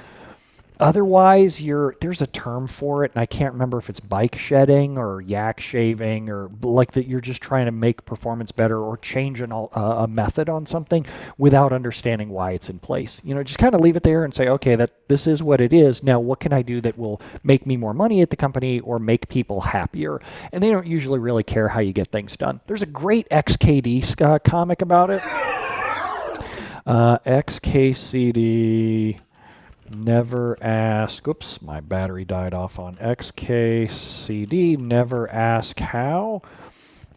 Otherwise, there's a term for it, and I can't remember if it's bike shedding or yak shaving, or like that you're just trying to make performance better or change a method on something without understanding why it's in place. Just kind of leave it there and say, okay, this is what it is. Now, what can I do that will make me more money at the company or make people happier? And they don't usually really care how you get things done. There's a great XKD comic about it. XKCD... Never ask, oops, my battery died off on XKCD, never ask how,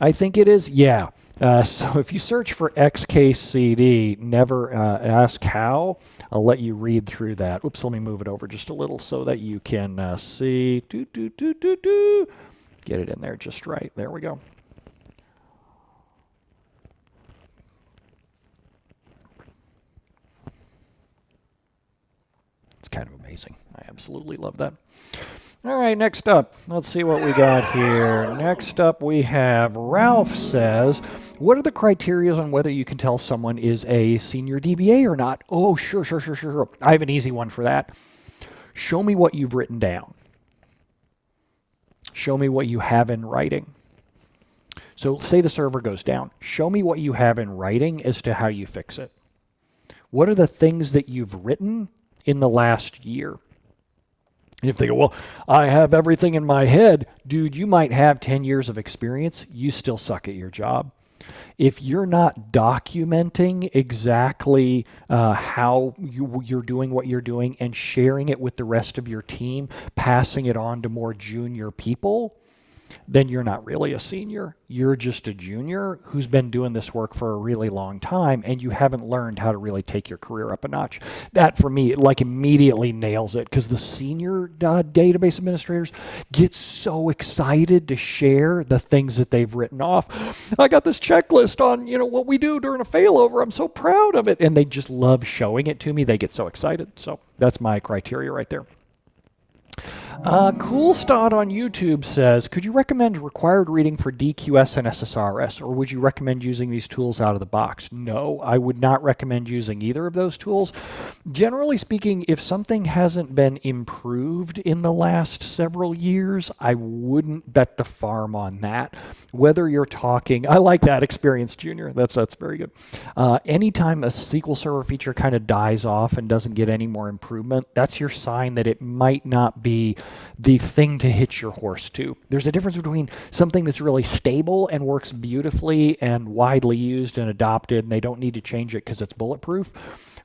I think it is, yeah. So if you search for XKCD, never ask how, I'll let you read through that. Oops, let me move it over just a little so that you can see, get it in there just right, there we go. Kind of amazing. I absolutely love that. All right, next up, let's see what we got here. Next up, we have Ralph says, what are the criteria on whether you can tell someone is a senior DBA or not? Oh, sure. I have an easy one for that. Show me what you've written down. Show me what you have in writing. So say the server goes down. Show me what you have in writing as to how you fix it. What are the things that you've written in the last year? And if they go, well, I have everything in my head, dude, you might have 10 years of experience. You still suck at your job. If you're not documenting exactly how you're doing what you're doing and sharing it with the rest of your team, passing it on to more junior people, then you're not really a senior. You're just a junior who's been doing this work for a really long time, and you haven't learned how to really take your career up a notch. That, for me, like immediately nails it, because the senior database administrators get so excited to share the things that they've written off. I got this checklist on, what we do during a failover. I'm so proud of it. And they just love showing it to me. They get so excited. So that's my criteria right there. Coolstod on YouTube says, could you recommend required reading for DQS and SSRS, or would you recommend using these tools out of the box? No, I would not recommend using either of those tools. Generally speaking, if something hasn't been improved in the last several years, I wouldn't bet the farm on that. Whether you're talking, I like that experience, Junior. That's very good. Anytime a SQL Server feature kind of dies off and doesn't get any more improvement, that's your sign that it might not be the thing to hitch your horse to. There's a difference between something that's really stable and works beautifully and widely used and adopted, and they don't need to change it because it's bulletproof,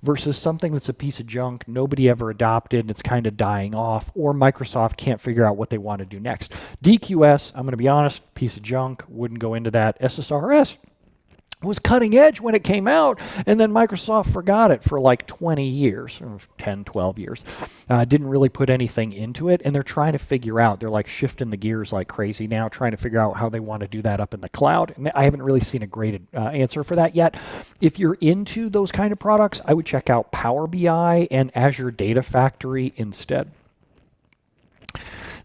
versus something that's a piece of junk, nobody ever adopted, and it's kind of dying off, or Microsoft can't figure out what they want to do next. DQS, I'm going to be honest, piece of junk, wouldn't go into that. SSRS was cutting edge when it came out, and then Microsoft forgot it for like 20 years, or 10, 12 years. Didn't really put anything into it, and they're trying to figure out, they're like shifting the gears like crazy now, trying to figure out how they want to do that up in the cloud. And I haven't really seen a great answer for that yet. If you're into those kind of products, I would check out Power BI and Azure Data Factory instead.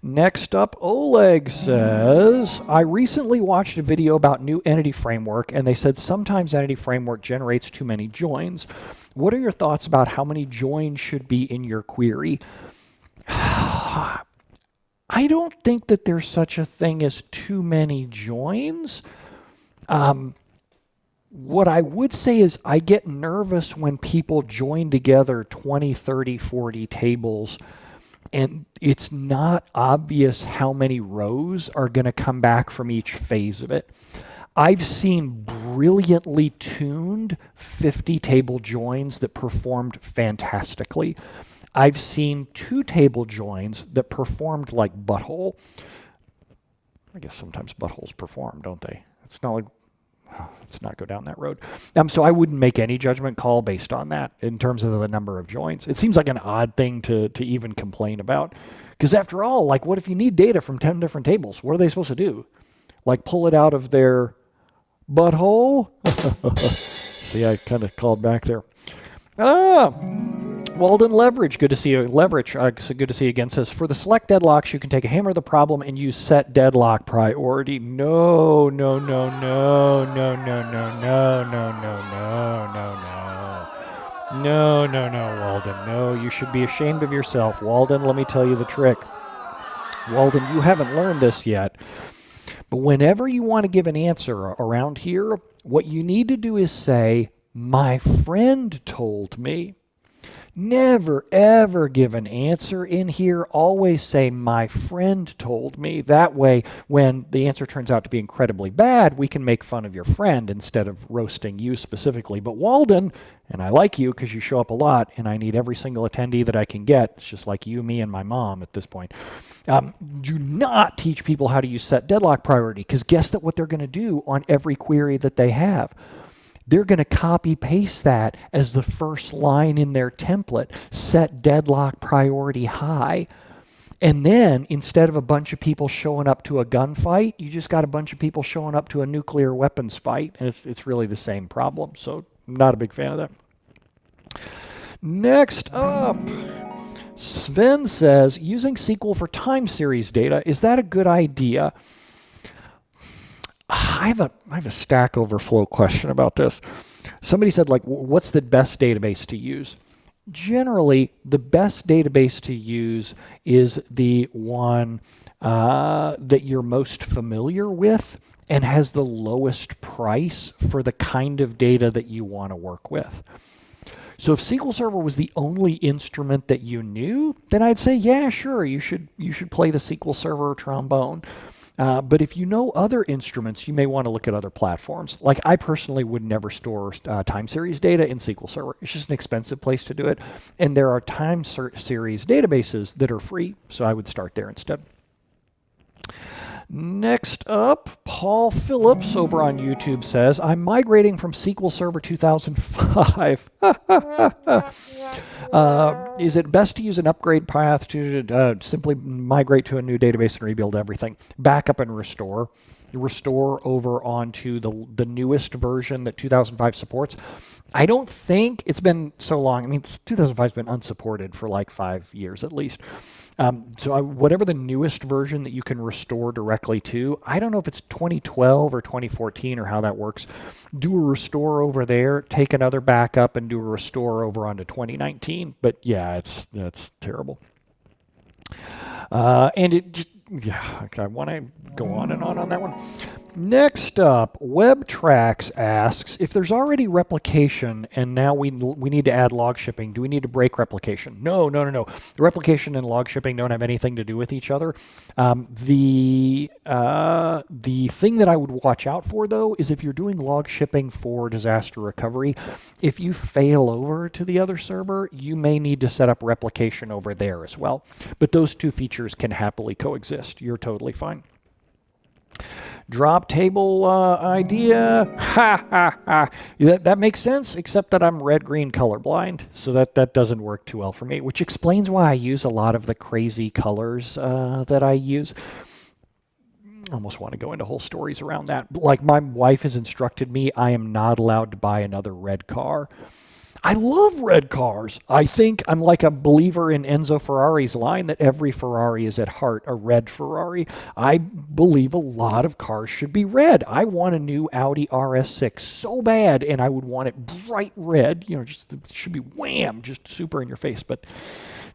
Next up, Oleg says, I recently watched a video about new entity framework, and they said sometimes entity framework generates too many joins. What are your thoughts about how many joins should be in your query? I don't think that there's such a thing as too many joins. What I would say is I get nervous when people join together 20, 30, 40 tables, and it's not obvious how many rows are going to come back from each phase of it. I've seen brilliantly tuned 50 table joins that performed fantastically. I've seen 2 table joins that performed like butthole. I guess sometimes buttholes perform, don't they? It's not like, let's not go down that road. So I wouldn't make any judgment call based on that in terms of the number of joins. It seems like an odd thing to even complain about. Because after all, like, what if you need data from 10 different tables? What are they supposed to do? Like, pull it out of their butthole? See, I kind of called back there. Walden Leverage, good to see you. Leverage, so good to see you again, says, for the select deadlocks, you can take a hammer of the problem and use set deadlock priority. No, no, no, no, no, no, no, no, no, no, no, no, no. No, no, no, Walden. No, you should be ashamed of yourself. Walden, let me tell you the trick. Walden, you haven't learned this yet. But whenever you want to give an answer around here, what you need to do is say, my friend told me. Never, ever give an answer in here. Always say, my friend told me. That way, when the answer turns out to be incredibly bad, we can make fun of your friend instead of roasting you specifically. But Walden, and I like you because you show up a lot, and I need every single attendee that I can get. It's just like you, me, and my mom at this point. Do not teach people how to use set deadlock priority, because guess what they're going to do on every query that they have? They're going to copy paste that as the first line in their template, set deadlock priority high. And then instead of a bunch of people showing up to a gunfight, you just got a bunch of people showing up to a nuclear weapons fight. And it's really the same problem. So I'm not a big fan of that. Next up, Sven says, using SQL for time series data, is that a good idea? I have a Stack Overflow question about this. Somebody said, like, what's the best database to use? Generally, the best database to use is the one that you're most familiar with and has the lowest price for the kind of data that you want to work with. So if SQL Server was the only instrument that you knew, then I'd say, yeah, sure, you should play the SQL Server trombone. But if you know other instruments, you may want to look at other platforms. Like I personally would never store time series data in SQL Server. It's just an expensive place to do it. And there are time series databases that are free, so I would start there instead. Next up, Paul Phillips over on YouTube says, I'm migrating from SQL Server 2005. Is it best to use an upgrade path to simply migrate to a new database and rebuild everything? Backup and restore. Restore over onto the newest version that 2005 supports. I don't think it's been so long. I mean, 2005 has been unsupported for like 5 years at least. Whatever the newest version that you can restore directly to, I don't know if it's 2012 or 2014 or how that works. Do a restore over there, take another backup, and do a restore over onto 2019. But yeah, that's terrible. And it just, yeah, I want to go on and on that one. Next up, WebTrax asks, if there's already replication and now we need to add log shipping, do we need to break replication? No. The replication and log shipping don't have anything to do with each other. The thing that I would watch out for, though, is if you're doing log shipping for disaster recovery, if you fail over to the other server, you may need to set up replication over there as well. But those two features can happily coexist. You're totally fine. Drop table idea, that makes sense, except that I'm red-green colorblind, so that doesn't work too well for me, which explains why I use a lot of the crazy colors that I use. I almost want to go into whole stories around that. Like my wife has instructed me, I am not allowed to buy another red car. I love red cars. I think I'm like a believer in Enzo Ferrari's line that every Ferrari is at heart a red Ferrari. I believe a lot of cars should be red. I want a new Audi RS6 so bad, and I would want it bright red. You know, just it should be wham, just super in your face. But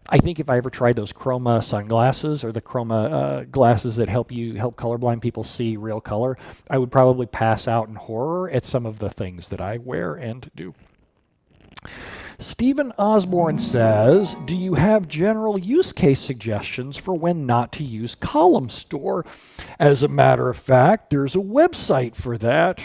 I think if I ever tried those chroma sunglasses or the chroma glasses that help colorblind people see real color, I would probably pass out in horror at some of the things that I wear and do. Stephen Osborne says, do you have general use case suggestions for when not to use Columnstore? As a matter of fact, there's a website for that.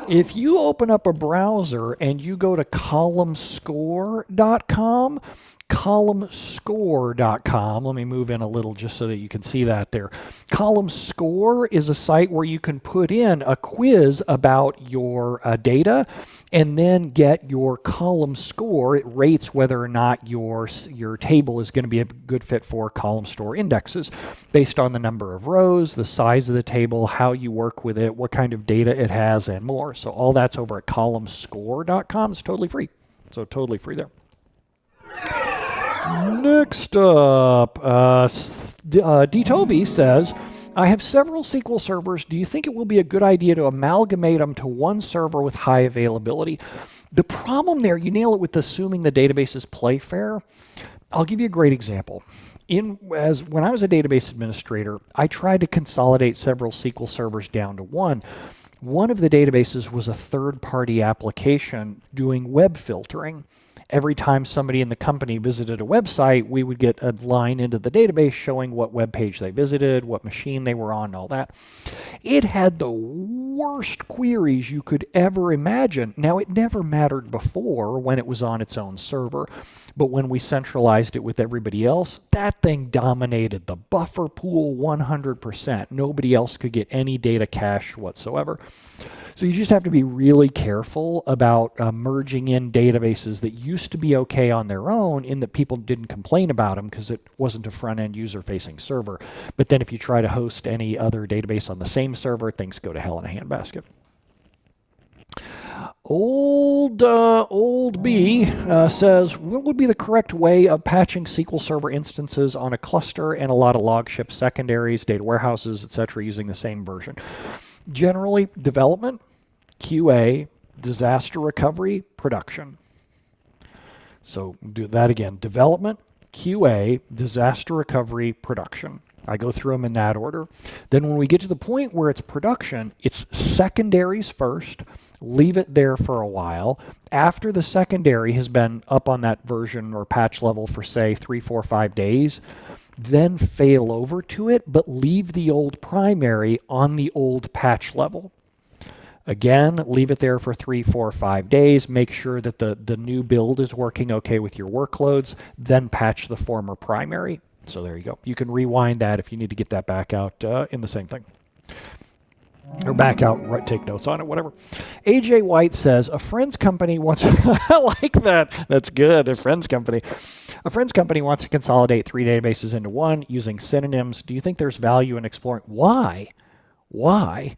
If you open up a browser and you go to columnscore.com, columnscore.com. Let me move in a little just so that you can see that there. Columnscore is a site where you can put in a quiz about your data and then get your column score. It rates whether or not your table is going to be a good fit for Columnstore indexes based on the number of rows, the size of the table, how you work with it, what kind of data it has, and more. So all that's over at columnscore.com. It's totally free. So totally free there. Next up, Dtovi says, I have several SQL servers. Do you think it will be a good idea to amalgamate them to one server with high availability? The problem there, you nail it with assuming the databases play fair. I'll give you a great example. When I was a database administrator, I tried to consolidate several SQL servers down to one. One of the databases was a third-party application doing web filtering. Every time somebody in the company visited a website, we would get a line into the database showing what web page they visited, what machine they were on, and all that. It had the worst queries you could ever imagine. Now, it never mattered before when it was on its own server, but when we centralized it with everybody else, that thing dominated the buffer pool 100%. Nobody else could get any data cache whatsoever. So you just have to be really careful about merging in databases that used to be okay on their own, in that people didn't complain about them because it wasn't a front-end user-facing server. But then if you try to host any other database on the same server, things go to hell in a handbasket. Old B says, what would be the correct way of patching SQL Server instances on a cluster and a lot of logship secondaries, data warehouses, etc., using the same version? Generally, development, QA, disaster recovery, production. So do that again. Development, QA, disaster recovery, production. I go through them in that order. Then when we get to the point where it's production, it's secondaries first, leave it there for a while. After the secondary has been up on that version or patch level for, say, 3, 4, 5 days, then fail over to it, but leave the old primary on the old patch level. Again, leave it there for 3, 4, 5 days. Make sure that the new build is working okay with your workloads. Then patch the former primary. So there you go. You can rewind that if you need to get that back out in the same thing. Or back out, right, take notes on it, whatever. AJ White says, a friend's company wants I like that. That's good, a friend's company. A friend's company wants to consolidate 3 databases into one using synonyms. Do you think there's value in exploring? Why? Why?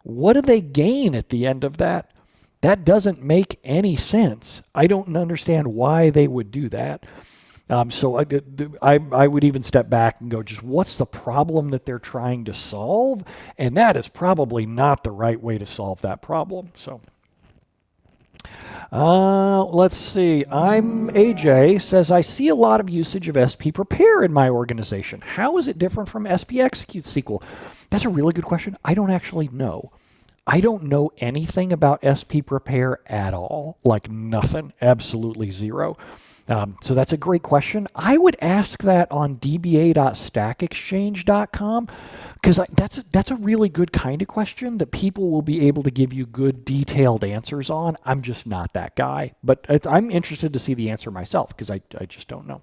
What do they gain at the end of that? That doesn't make any sense. I don't understand why they would do that. So I would even step back and go, just what's the problem that they're trying to solve? And that is probably not the right way to solve that problem. So let's see. I'm AJ, says, I see a lot of usage of SP Prepare in my organization. How is it different from SP Execute SQL? That's a really good question. I don't actually know. I don't know anything about SP Prepare at all. Like nothing. Absolutely zero. So that's a great question. I would ask that on dba.stackexchange.com, because that's a really good kind of question that people will be able to give you good detailed answers on. I'm just not that guy, but I'm interested to see the answer myself because I just don't know.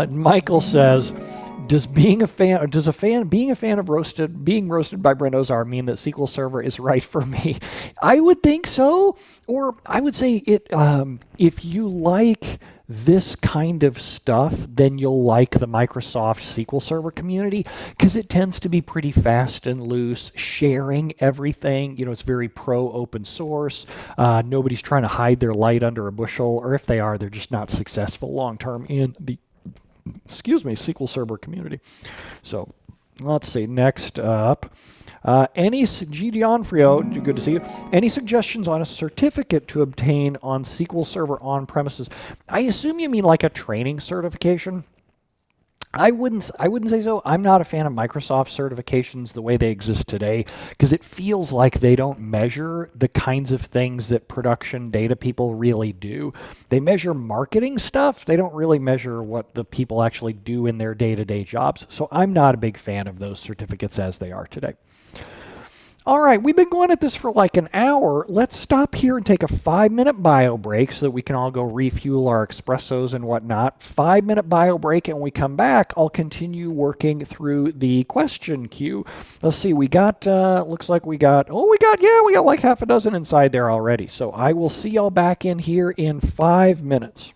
Michael says, being a fan of being roasted by Brent Ozar mean that SQL Server is right for me? I would think so, or I would say it. If you like this kind of stuff, then you'll like the Microsoft SQL Server community because it tends to be pretty fast and loose, sharing everything. You know, it's very pro open source. Nobody's trying to hide their light under a bushel, or if they are, they're just not successful long term in the SQL Server community. So let's see, next up, G. Dionfrio, good to see you. Any suggestions on a certificate to obtain on SQL Server on premises? I assume you mean like a training certification. I wouldn't say so. I'm not a fan of Microsoft certifications the way they exist today because it feels like they don't measure the kinds of things that production data people really do. They measure marketing stuff. They don't really measure what the people actually do in their day-to-day jobs. So I'm not a big fan of those certificates as they are today. All right, we've been going at this for like an hour. Let's stop here and take a 5-minute bio break so that we can all go refuel our espressos and whatnot. 5-minute bio break, and when we come back, I'll continue working through the question queue. Let's see, we got, looks like we got like half a dozen inside there already. So I will see y'all back in here in 5 minutes.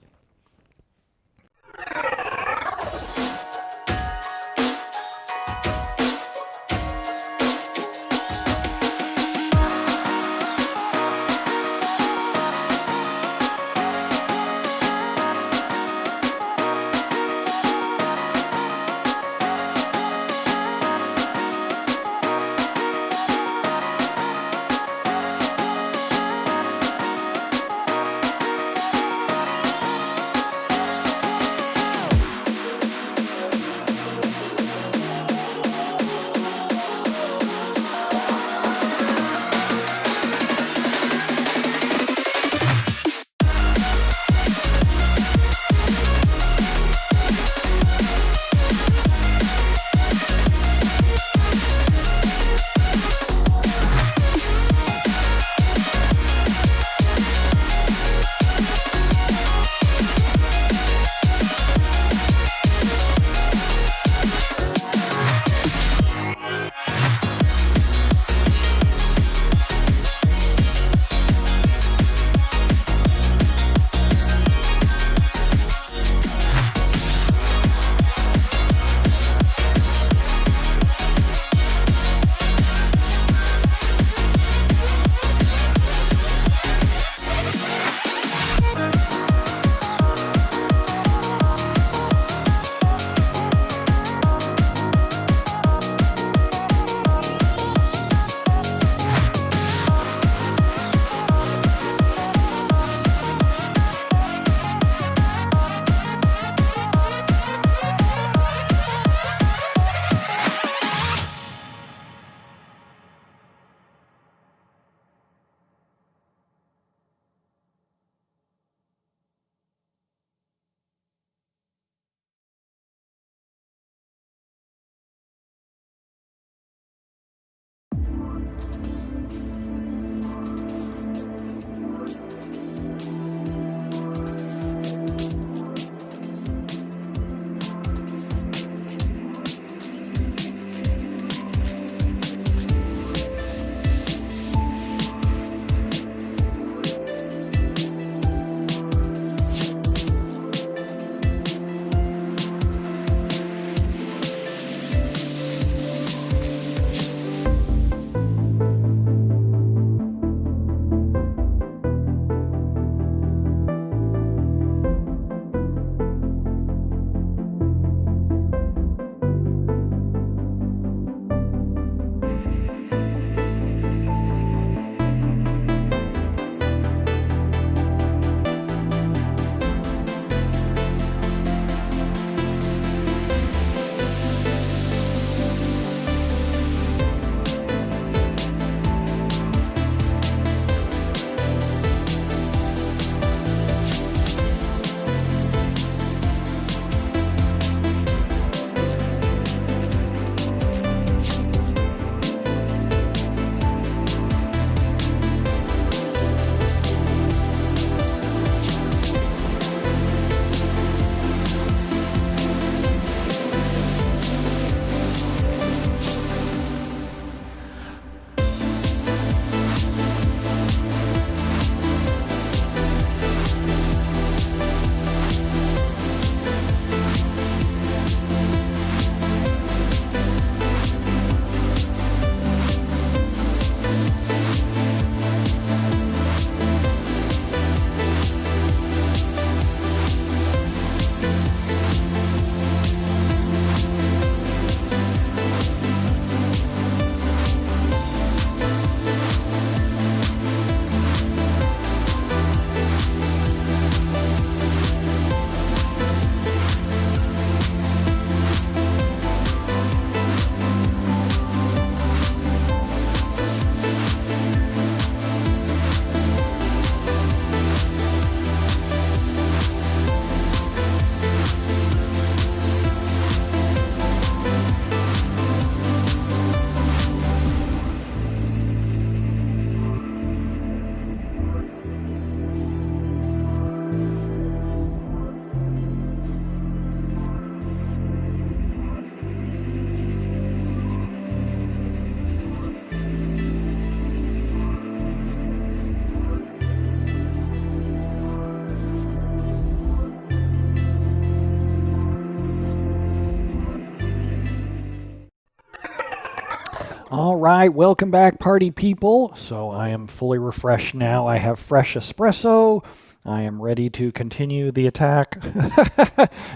All right, welcome back, party people. So I am fully refreshed now. I have fresh espresso. I am ready to continue the attack.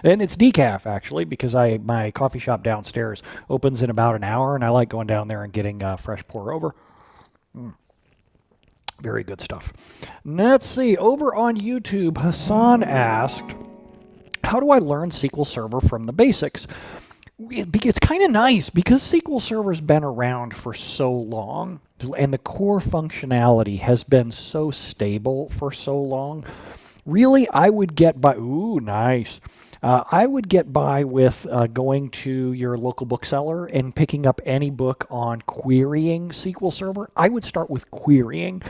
And it's decaf, actually, because my coffee shop downstairs opens in about an hour, and I like going down there and getting fresh pour over. Very good stuff. Let's see. Over on YouTube, Hassan asked, how do I learn SQL Server from the basics? It's kind of nice because SQL Server's been around for so long and the core functionality has been so stable for so long. Really, I would get by, ooh, nice. I would get by with going to your local bookseller and picking up any book on querying SQL Server. I would start with querying.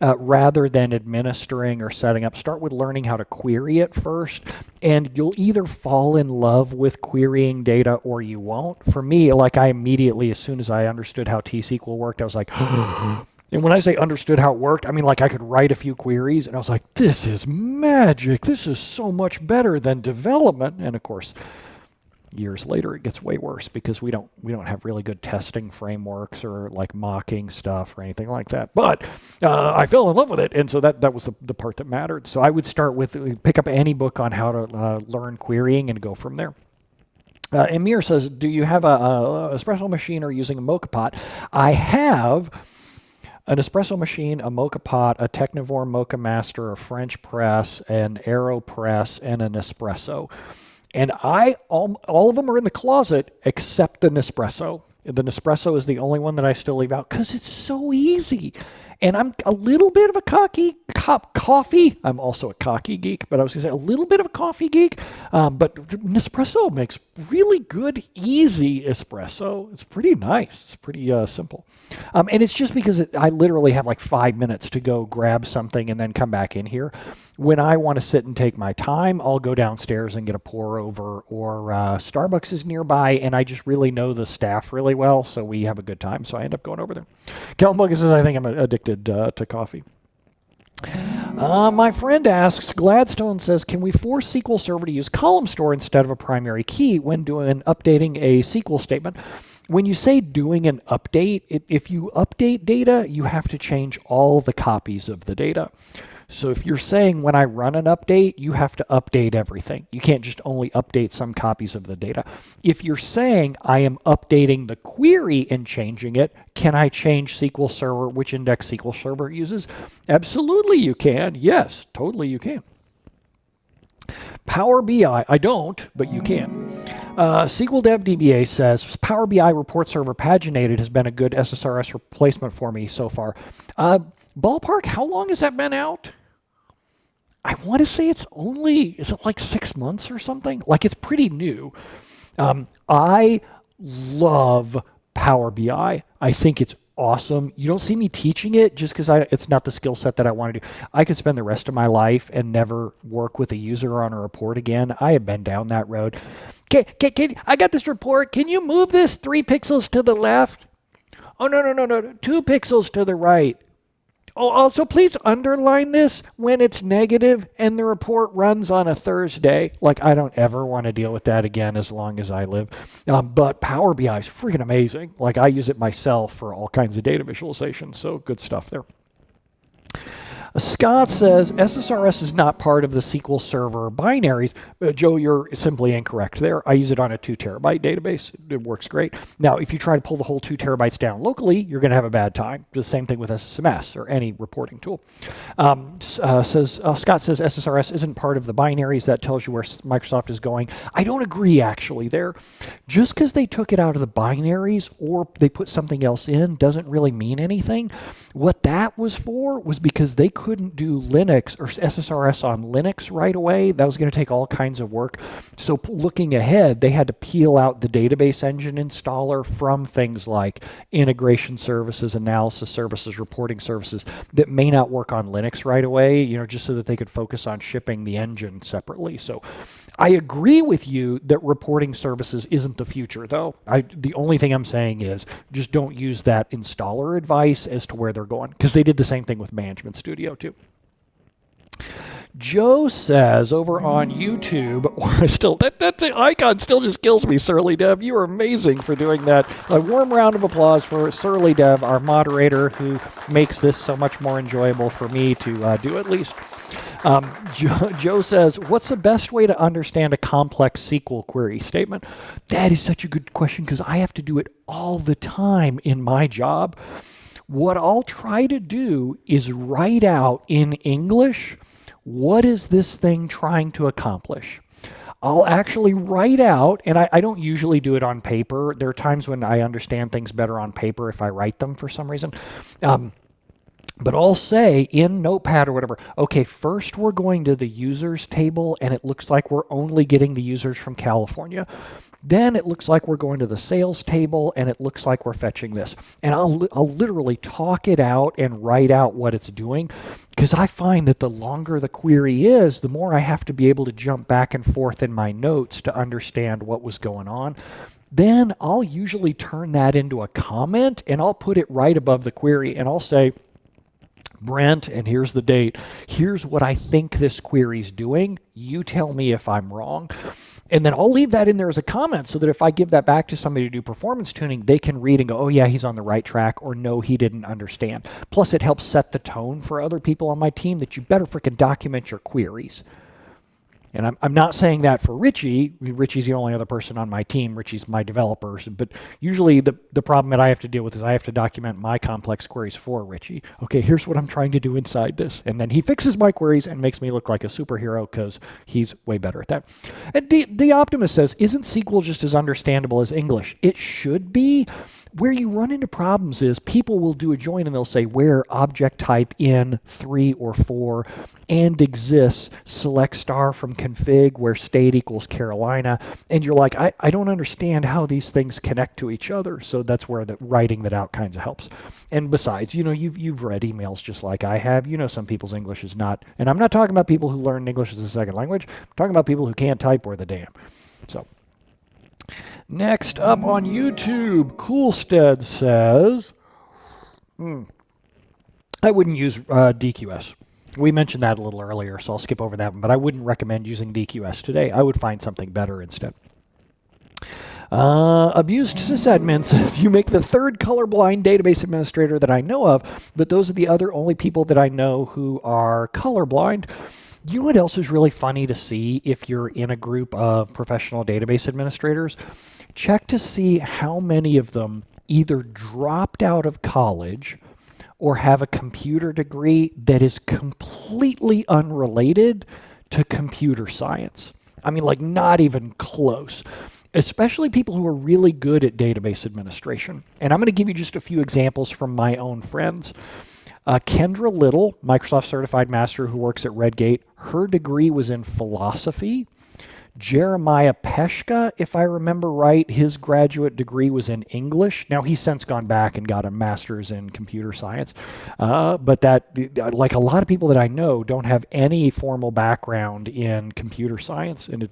Rather than administering or setting up. Start with learning how to query it first, and you'll either fall in love with querying data or you won't. For me, like I immediately, as soon as I understood how T-SQL worked, I was like, and when I say understood how it worked, I mean like I could write a few queries, and I was like, this is magic. This is so much better than development. And of course, years later, it gets way worse because we don't have really good testing frameworks or like mocking stuff or anything like that. But I fell in love with it, and so that was the part that mattered. So I would start with pick up any book on how to learn querying and go from there. Amir says, do you have a espresso machine or using a mocha pot? I have an espresso machine, a mocha pot, a Technivore Mocha Master, a French press, an AeroPress, and an espresso. And all of them are in the closet except the Nespresso. The Nespresso is the only one that I still leave out because it's so easy. And I'm a little bit of a coffee. I'm also a cocky geek, but I was going to say a little bit of a coffee geek. But Nespresso makes really good, easy espresso. It's pretty nice. It's pretty simple. And it's just because I literally have like 5 minutes to go grab something and then come back in here. When I want to sit and take my time, I'll go downstairs and get a pour over, or Starbucks is nearby, and I just really know the staff really well, so we have a good time, so I end up going over there. Calvin says, I think I'm addicted to coffee. My friend asks, Gladstone says, can we force SQL Server to use Columnstore instead of a primary key when updating a SQL statement? When you say doing an update, if you update data, you have to change all the copies of the data. So if you're saying when I run an update, you have to update everything. You can't just only update some copies of the data. If you're saying I am updating the query and changing it, can I change SQL Server, which index SQL Server uses? Absolutely you can. Yes, totally you can. Power BI, I don't, but you can. SQL Dev DBA says, Power BI report server paginated has been a good SSRS replacement for me so far. Ballpark, how long has that been out? I want to say it's only, is it like 6 months or something? Like it's pretty new. I love Power BI. I think it's awesome. You don't see me teaching it just because it's not the skill set that I want to do. I could spend the rest of my life and never work with a user on a report again. I have been down that road. I got this report. Can you move this 3 pixels to the left? Oh, no. 2 pixels to the right. Oh, also, please underline this when it's negative and the report runs on a Thursday. Like, I don't ever want to deal with that again as long as I live. But Power BI is freaking amazing. Like, I use it myself for all kinds of data visualization, so good stuff there. Scott says SSRS is not part of the SQL Server binaries. Joe, you're simply incorrect there. I use it on a 2 terabyte database. It works great. Now, if you try to pull the whole 2 terabytes down locally, you're going to have a bad time. The same thing with SSMS or any reporting tool. Scott says SSRS isn't part of the binaries. That tells you where Microsoft is going. I don't agree, actually, there. Just because they took it out of the binaries or they put something else in doesn't really mean anything. What that was for was because they couldn't do Linux or SSRS on Linux right away. That was going to take all kinds of work. So looking ahead, they had to peel out the database engine installer from things like integration services, analysis services, reporting services that may not work on Linux right away, just so that they could focus on shipping the engine separately. So I agree with you that reporting services isn't the future, though. The only thing I'm saying is just don't use that installer advice as to where they're going, because they did the same thing with Management Studio, too. Joe says over on YouTube, that icon still just kills me, Surly Dev. You are amazing for doing that. A warm round of applause for Surly Dev, our moderator, who makes this so much more enjoyable for me to do at least. Joe says, what's the best way to understand a complex SQL query statement? That is such a good question because I have to do it all the time in my job. What I'll try to do is write out in English, what is this thing trying to accomplish? I'll actually write out, and I don't usually do it on paper. There are times when I understand things better on paper if I write them for some reason. But I'll say in Notepad or whatever, okay, first we're going to the users table, and it looks like we're only getting the users from California. Then it looks like we're going to the sales table, and it looks like we're fetching this. And I'll literally talk it out and write out what it's doing, because I find that the longer the query is, the more I have to be able to jump back and forth in my notes to understand what was going on. Then I'll usually turn that into a comment, and I'll put it right above the query, and I'll say, Brent, and here's the date. Here's what I think this query's doing. You tell me if I'm wrong. And then I'll leave that in there as a comment so that if I give that back to somebody to do performance tuning, they can read and go, oh yeah, he's on the right track, or no, he didn't understand. Plus it helps set the tone for other people on my team that you better freaking document your queries. And I'm not saying that for Richie. Richie's the only other person on my team. Richie's my developer. But usually the problem that I have to deal with is I have to document my complex queries for Richie. Okay, here's what I'm trying to do inside this. And then he fixes my queries and makes me look like a superhero because he's way better at that. And the Optimist says, isn't SQL just as understandable as English? It should be. Where you run into problems is people will do a join and they'll say where object type in 3 or 4 and exists, select star from config where state equals Carolina. And you're like, I don't understand how these things connect to each other. So that's where the writing that out kind of helps. And besides, you've read emails just like I have. Some people's English is not, and I'm not talking about people who learn English as a second language. I'm talking about people who can't type worth a damn. So. Next up on YouTube, Coolstead says, I wouldn't use DQS. We mentioned that a little earlier, so I'll skip over that one, but I wouldn't recommend using DQS today. I would find something better instead. Abused sysadmin says, you make the third colorblind database administrator that I know of, but those are the only people that I know who are colorblind. You know what else is really funny to see if you're in a group of professional database administrators? Check to see how many of them either dropped out of college or have a computer degree that is completely unrelated to computer science. I mean, like not even close. Especially people who are really good at database administration. And I'm going to give you just a few examples from my own friends. Kendra Little, Microsoft Certified Master who works at Redgate, her degree was in philosophy. Jeremiah Peshka, if I remember right, his graduate degree was in English. Now, he's since gone back and got a master's in computer science. But that, like a lot of people that I know, don't have any formal background in computer science. And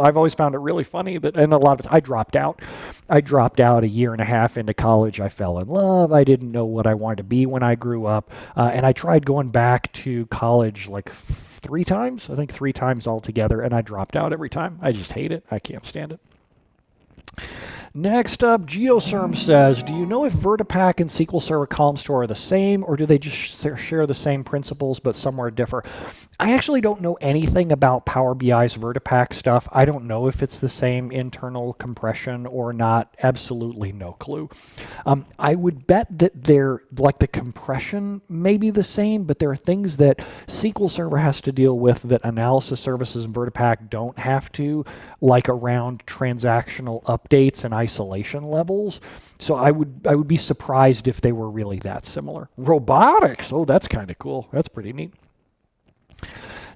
I've always found it really funny that, and a lot of I dropped out. I dropped out a year and a half into college. I fell in love. I didn't know what I wanted to be when I grew up. And I tried going back to college like 3 times, I think 3 times altogether, and I dropped out every time. I just hate it. I can't stand it. Next up, GeoCerm says, do you know if Vertipack and SQL Server Columnstore are the same, or do they just share the same principles but somewhere differ? I actually don't know anything about Power BI's Vertipack stuff. I don't know if it's the same internal compression or not. Absolutely no clue. I would bet that they're, like the compression may be the same, but there are things that SQL Server has to deal with that analysis services and Vertipack don't have to, like around transactional updates and isolation levels. So I would be surprised if they were really that similar. Robotics, oh, that's kind of cool. That's pretty neat.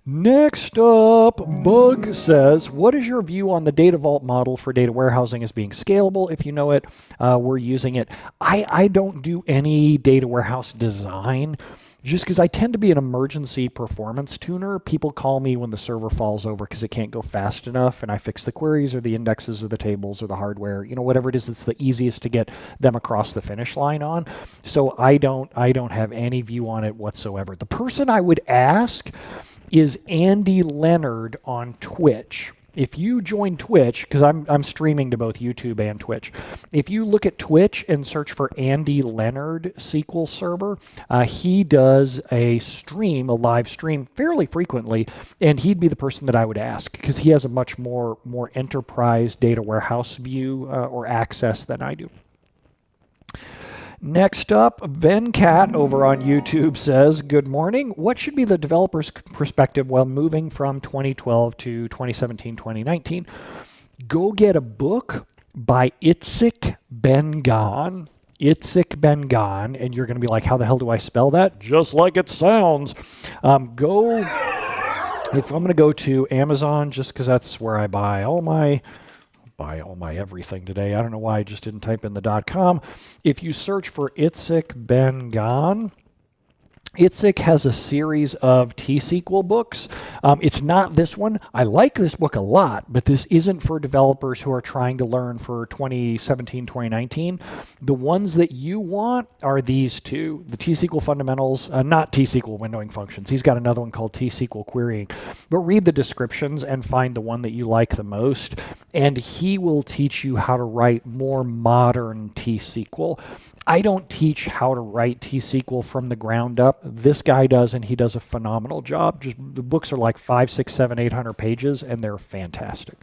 Next up, Bug says, what is your view on the data vault model for data warehousing as being scalable? If you know it, we're using it. I don't do any data warehouse design just because I tend to be an emergency performance tuner. People call me when the server falls over because it can't go fast enough, and I fix the queries or the indexes or the tables or the hardware, whatever it is that's the easiest to get them across the finish line on. So I don't have any view on it whatsoever. The person I would ask is Andy Leonard on Twitch. If you join Twitch, because I'm streaming to both YouTube and Twitch, if you look at Twitch and search for Andy Leonard SQL Server, he does a live stream fairly frequently, and he'd be the person that I would ask because he has a much more enterprise data warehouse view or access than I do. Next up, Venkat over on YouTube says, good morning. What should be the developer's perspective while moving from 2012 to 2017, 2019? Go get a book by Itzik Ben-Gan. Itzik Ben-Gan, and you're going to be like, how the hell do I spell that? Just like it sounds. If I'm going to go to Amazon, just because that's where I buy all my everything today. I don't know why I just didn't type in the .com. If you search for Itzik Ben-Gan, Itzik has a series of T-SQL books. It's not this one. I like this book a lot, but this isn't for developers who are trying to learn for 2017, 2019. The ones that you want are these two, the T-SQL fundamentals, not T-SQL windowing functions. He's got another one called T-SQL querying. But read the descriptions and find the one that you like the most, and he will teach you how to write more modern T-SQL. I don't teach how to write T-SQL from the ground up. this guy does, and he does a phenomenal job. Just the books are like 5, 6, 7, 800 pages, and they're fantastic.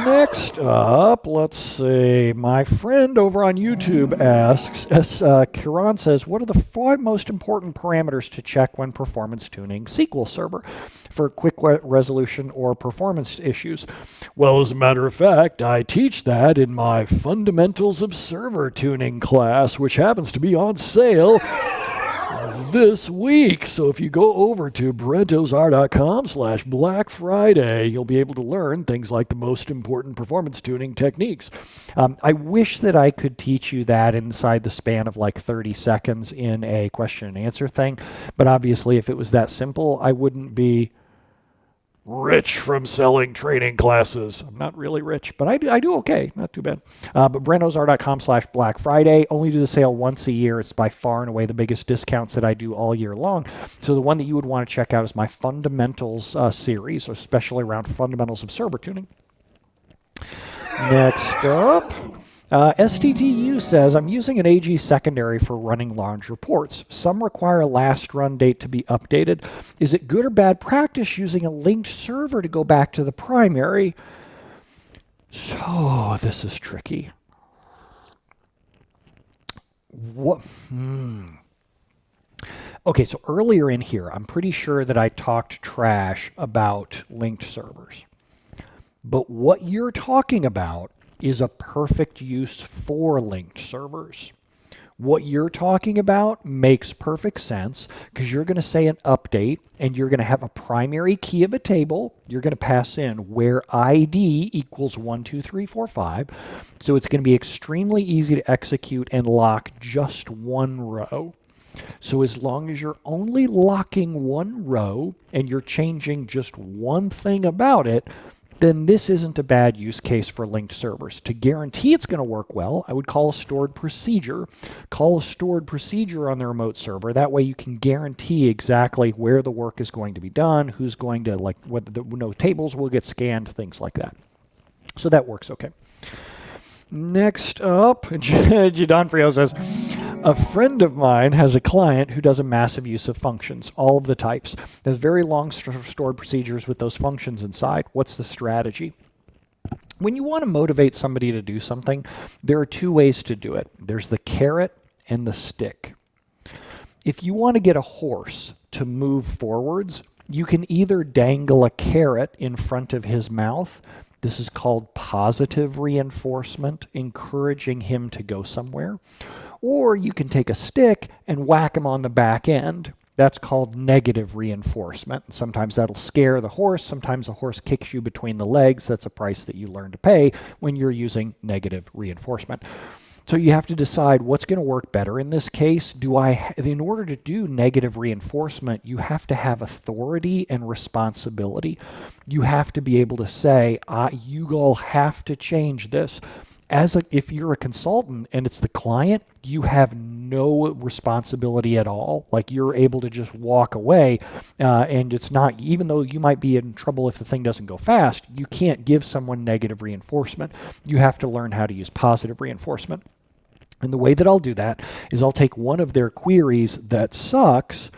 Next up, let's see. My friend over on YouTube asks, Kiran says, what are the 5 most important parameters to check when performance tuning SQL Server for quick resolution or performance issues? Well, as a matter of fact, I teach that in my Fundamentals of Server Tuning class, which happens to be on sale this week. So if you go over to brentozar.com/Black Friday, you'll be able to learn things like the most important performance tuning techniques. I wish that I could teach you that inside the span of like 30 seconds in a question and answer thing. But obviously, if it was that simple, I wouldn't be rich from selling training classes. I'm not really rich, but I do okay. Not too bad. But brentozar.com/Black Friday. Only do the sale once a year. It's by far and away the biggest discounts that I do all year long. So the one that you would want to check out is my Fundamentals series, especially around Fundamentals of Server Tuning. Next up, STTU says, I'm using an AG secondary for running large reports. Some require a last run date to be updated. Is it good or bad practice using a linked server to go back to the primary? So this is tricky. What? Okay, so earlier in here, I'm pretty sure that I talked trash about linked servers. But what you're talking about is a perfect use for linked servers. What you're talking about makes perfect sense because you're going to say an update and you're going to have a primary key of a table. You're going to pass in where ID equals 1, 2, 3, 4, 5. So it's going to be extremely easy to execute and lock just one row. So as long as you're only locking one row and you're changing just one thing about it, then this isn't a bad use case for linked servers. To guarantee it's going to work well, I would call a stored procedure. Call a stored procedure on the remote server. That way you can guarantee exactly where the work is going to be done, who's going to, like, whether no tables will get scanned, things like that. So that works okay. Next up, Jadon says, a friend of mine has a client who does a massive use of functions, all of the types. There's very long stored procedures with those functions inside. What's the strategy? When you want to motivate somebody to do something, there are 2 ways to do it. There's the carrot and the stick. If you want to get a horse to move forwards, you can either dangle a carrot in front of his mouth. This is called positive reinforcement, encouraging him to go somewhere. Or you can take a stick and whack him on the back end. That's called negative reinforcement. Sometimes that'll scare the horse. Sometimes the horse kicks you between the legs. That's a price that you learn to pay when you're using negative reinforcement. So you have to decide what's going to work better in this case. In order to do negative reinforcement, you have to have authority and responsibility. You have to be able to say, you all have to change this. If you're a consultant and it's the client, you have no responsibility at all. Like, you're able to just walk away, and it's not, even though you might be in trouble if the thing doesn't go fast, you can't give someone negative reinforcement. You have to learn how to use positive reinforcement. And the way that I'll do that is I'll take one of their queries that sucks,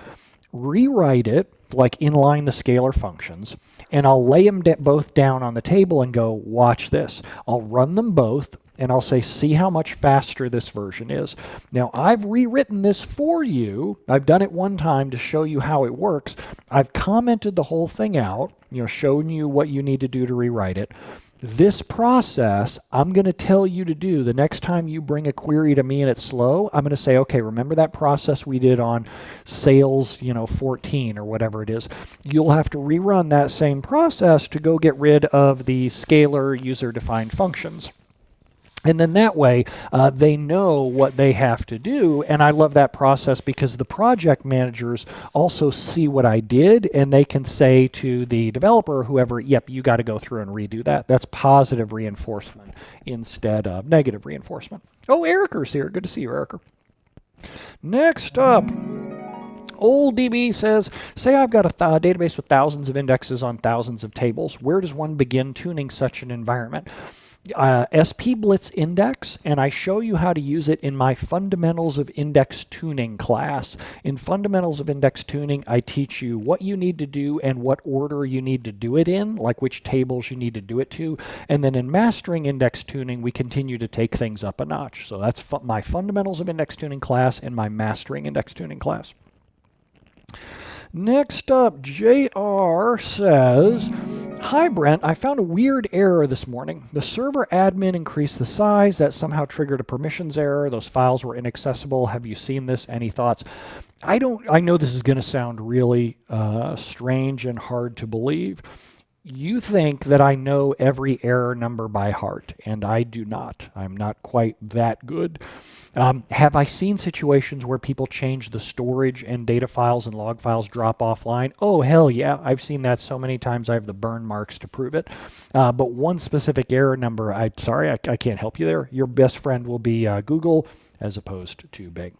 rewrite it, like inline the scalar functions, and I'll lay them both down on the table and go, watch this. I'll run them both, and I'll say, see how much faster this version is. Now, I've rewritten this for you. I've done it one time to show you how it works. I've commented the whole thing out, showing you what you need to do to rewrite it. This process, I'm going to tell you to do the next time you bring a query to me and it's slow. I'm going to say, okay, remember that process we did on sales, 14 or whatever it is. You'll have to rerun that same process to go get rid of the scalar user-defined functions. And then that way, they know what they have to do. And I love that process because the project managers also see what I did, and they can say to the developer, whoever, yep, you got to go through and redo that. That's positive reinforcement instead of negative reinforcement. Oh, Erica's here. Good to see you, Erica. Next up, Old DB says, say I've got a database with thousands of indexes on thousands of tables. Where does one begin tuning such an environment? SP Blitz Index, and I show you how to use it in my Fundamentals of Index Tuning class. In Fundamentals of Index Tuning, I teach you what you need to do and what order you need to do it in, like which tables you need to do it to. And then in Mastering Index Tuning, we continue to take things up a notch. So that's my Fundamentals of Index Tuning class and my Mastering Index Tuning class. Next up, JR says, hi Brent, I found a weird error this morning. The server admin increased the size. That somehow triggered a permissions error. Those files were inaccessible. Have you seen this? Any thoughts? I know this is going to sound really strange and hard to believe. You think that I know every error number by heart, and I do not. I'm not quite that good. Have I seen situations where people change the storage and data files and log files drop offline? Oh, hell yeah. I've seen that so many times I have the burn marks to prove it. But one specific error number, I can't help you there. Your best friend will be Google as opposed to Bing.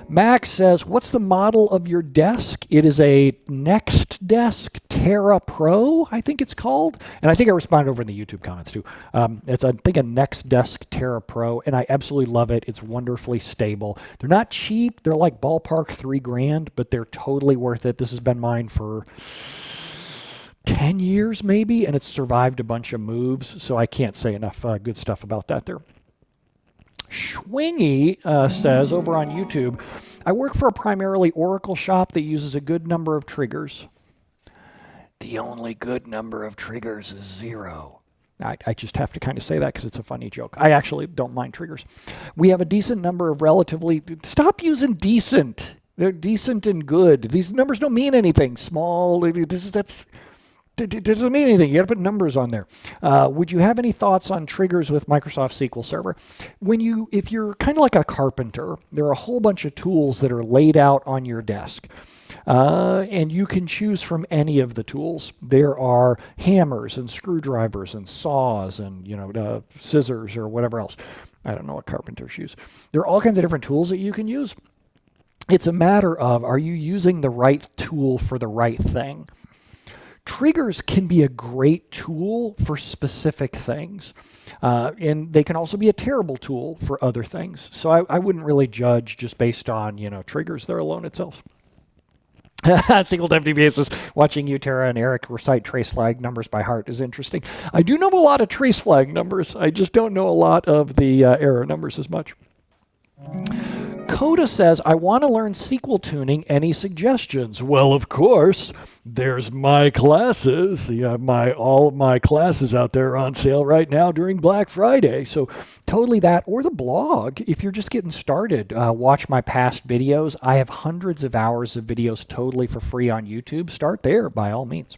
Max says, what's the model of your desk? It is a Next Desk Terra Pro, I think it's called. And I think I responded over in the YouTube comments too. It's, I think, a Next Desk Terra Pro, and I absolutely love it. It's wonderfully stable. They're not cheap. They're like ballpark $3,000, but they're totally worth it. This has been mine for 10 years maybe, and it's survived a bunch of moves, so I can't say enough good stuff about that there. Schwingy says over on YouTube, I work for a primarily Oracle shop that uses a good number of triggers. The only good number of triggers is 0. I just have to kind of say that because it's a funny joke. I actually don't mind triggers. We have a decent number of relatively... Stop using decent. They're decent and good. These numbers don't mean anything. Small, that's... It doesn't mean anything. You got to put numbers on there. Would you have any thoughts on triggers with Microsoft SQL Server? If you're kind of like a carpenter, there are a whole bunch of tools that are laid out on your desk. And you can choose from any of the tools. There are hammers and screwdrivers and saws and scissors or whatever else. I don't know what carpenters use. There are all kinds of different tools that you can use. It's a matter of, are you using the right tool for the right thing? Triggers can be a great tool for specific things, and they can also be a terrible tool for other things. So I wouldn't really judge just based on triggers there alone itself. Single FTP says, watching you, Tara, and Eric recite trace flag numbers by heart is interesting. I do know a lot of trace flag numbers. I just don't know a lot of the error numbers as much. Coda says, I want to learn SQL tuning. Any suggestions? Well, of course, there's my classes. All of my classes out there are on sale right now during Black Friday. So totally that, or the blog. If you're just getting started, watch my past videos. I have hundreds of hours of videos totally for free on YouTube. Start there by all means.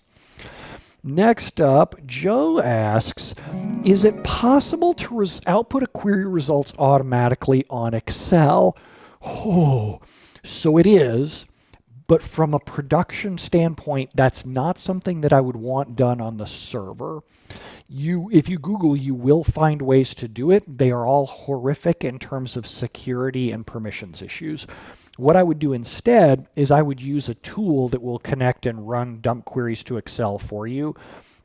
Next up, Joe asks, is it possible to output a query results automatically on Excel? Oh, so it is, but from a production standpoint, that's not something that I would want done on the server. If you Google, you will find ways to do it. They are all horrific in terms of security and permissions issues. What I would do instead is I would use a tool that will connect and run dump queries to Excel for you.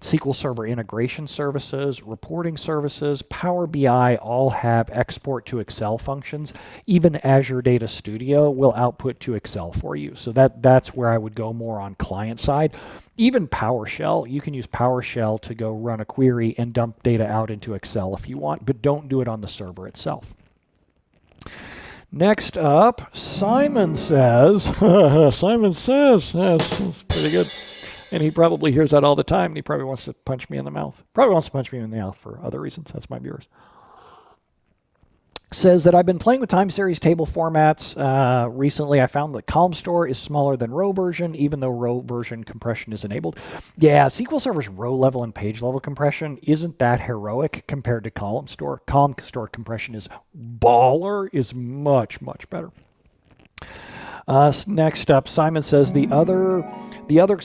SQL Server integration services, reporting services, Power BI all have export to Excel functions. Even Azure Data Studio will output to Excel for you. So that's where I would go more on client side. Even PowerShell, you can use PowerShell to go run a query and dump data out into Excel if you want, but don't do it on the server itself. Next up, Simon says, that's pretty good. And he probably hears that all the time, and he probably wants to punch me in the mouth. Probably wants to punch me in the mouth for other reasons. That's my viewers. Says that I've been playing with time series table formats. Recently, I found that Columnstore is smaller than row version, even though row version compression is enabled. Yeah, SQL Server's row level and page level compression isn't that heroic compared to Columnstore. Columnstore compression is baller, is much, much better. Next up, Simon says the other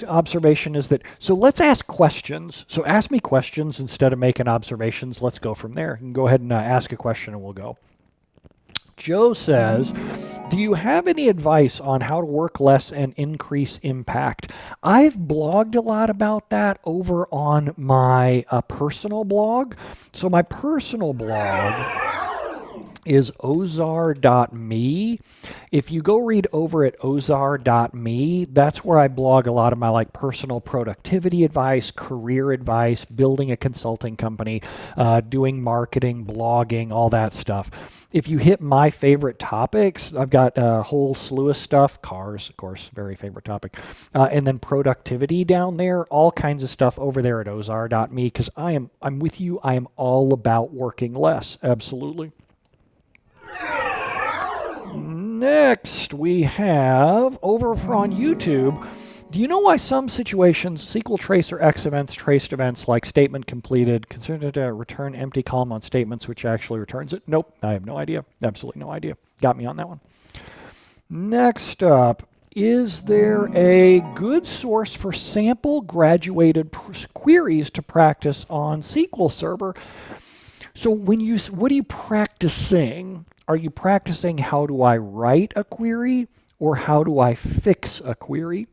observation is that, so let's ask questions. So ask me questions instead of making observations. Let's go from there. You can go ahead and ask a question and we'll go. Joe says, Do you have any advice on how to work less and increase impact? I've blogged a lot about that over on my personal blog. So my personal blog is ozar.me. If you go read over at ozar.me, that's where I blog a lot of my like personal productivity advice, career advice, building a consulting company, doing marketing, blogging, all that stuff. If you hit my favorite topics, I've got a whole slew of stuff. Cars, of course, very favorite topic. And then productivity down there, all kinds of stuff over there at ozar.me, because I'm with you. I am all about working less. Absolutely. Next, we have over on YouTube. Do you know why some situations, SQL trace or X events, traced events like statement completed, considered a return empty column on statements, which actually returns it? Nope, I have no idea. Absolutely no idea. Got me on that one. Next up, is there a good source for sample graduated queries to practice on SQL Server? So what are you practicing? Are you practicing how do I write a query or how do I fix a query?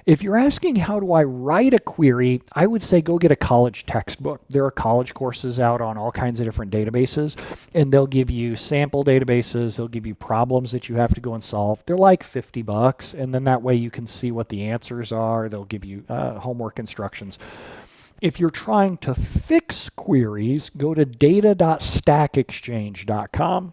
If you're asking how do I write a query, I would say go get a college textbook. There are college courses out on all kinds of different databases, and they'll give you sample databases, they'll give you problems that you have to go and solve. They're like $50, and then that way you can see what the answers are. They'll give you homework instructions. If you're trying to fix queries, go to data.stackexchange.com.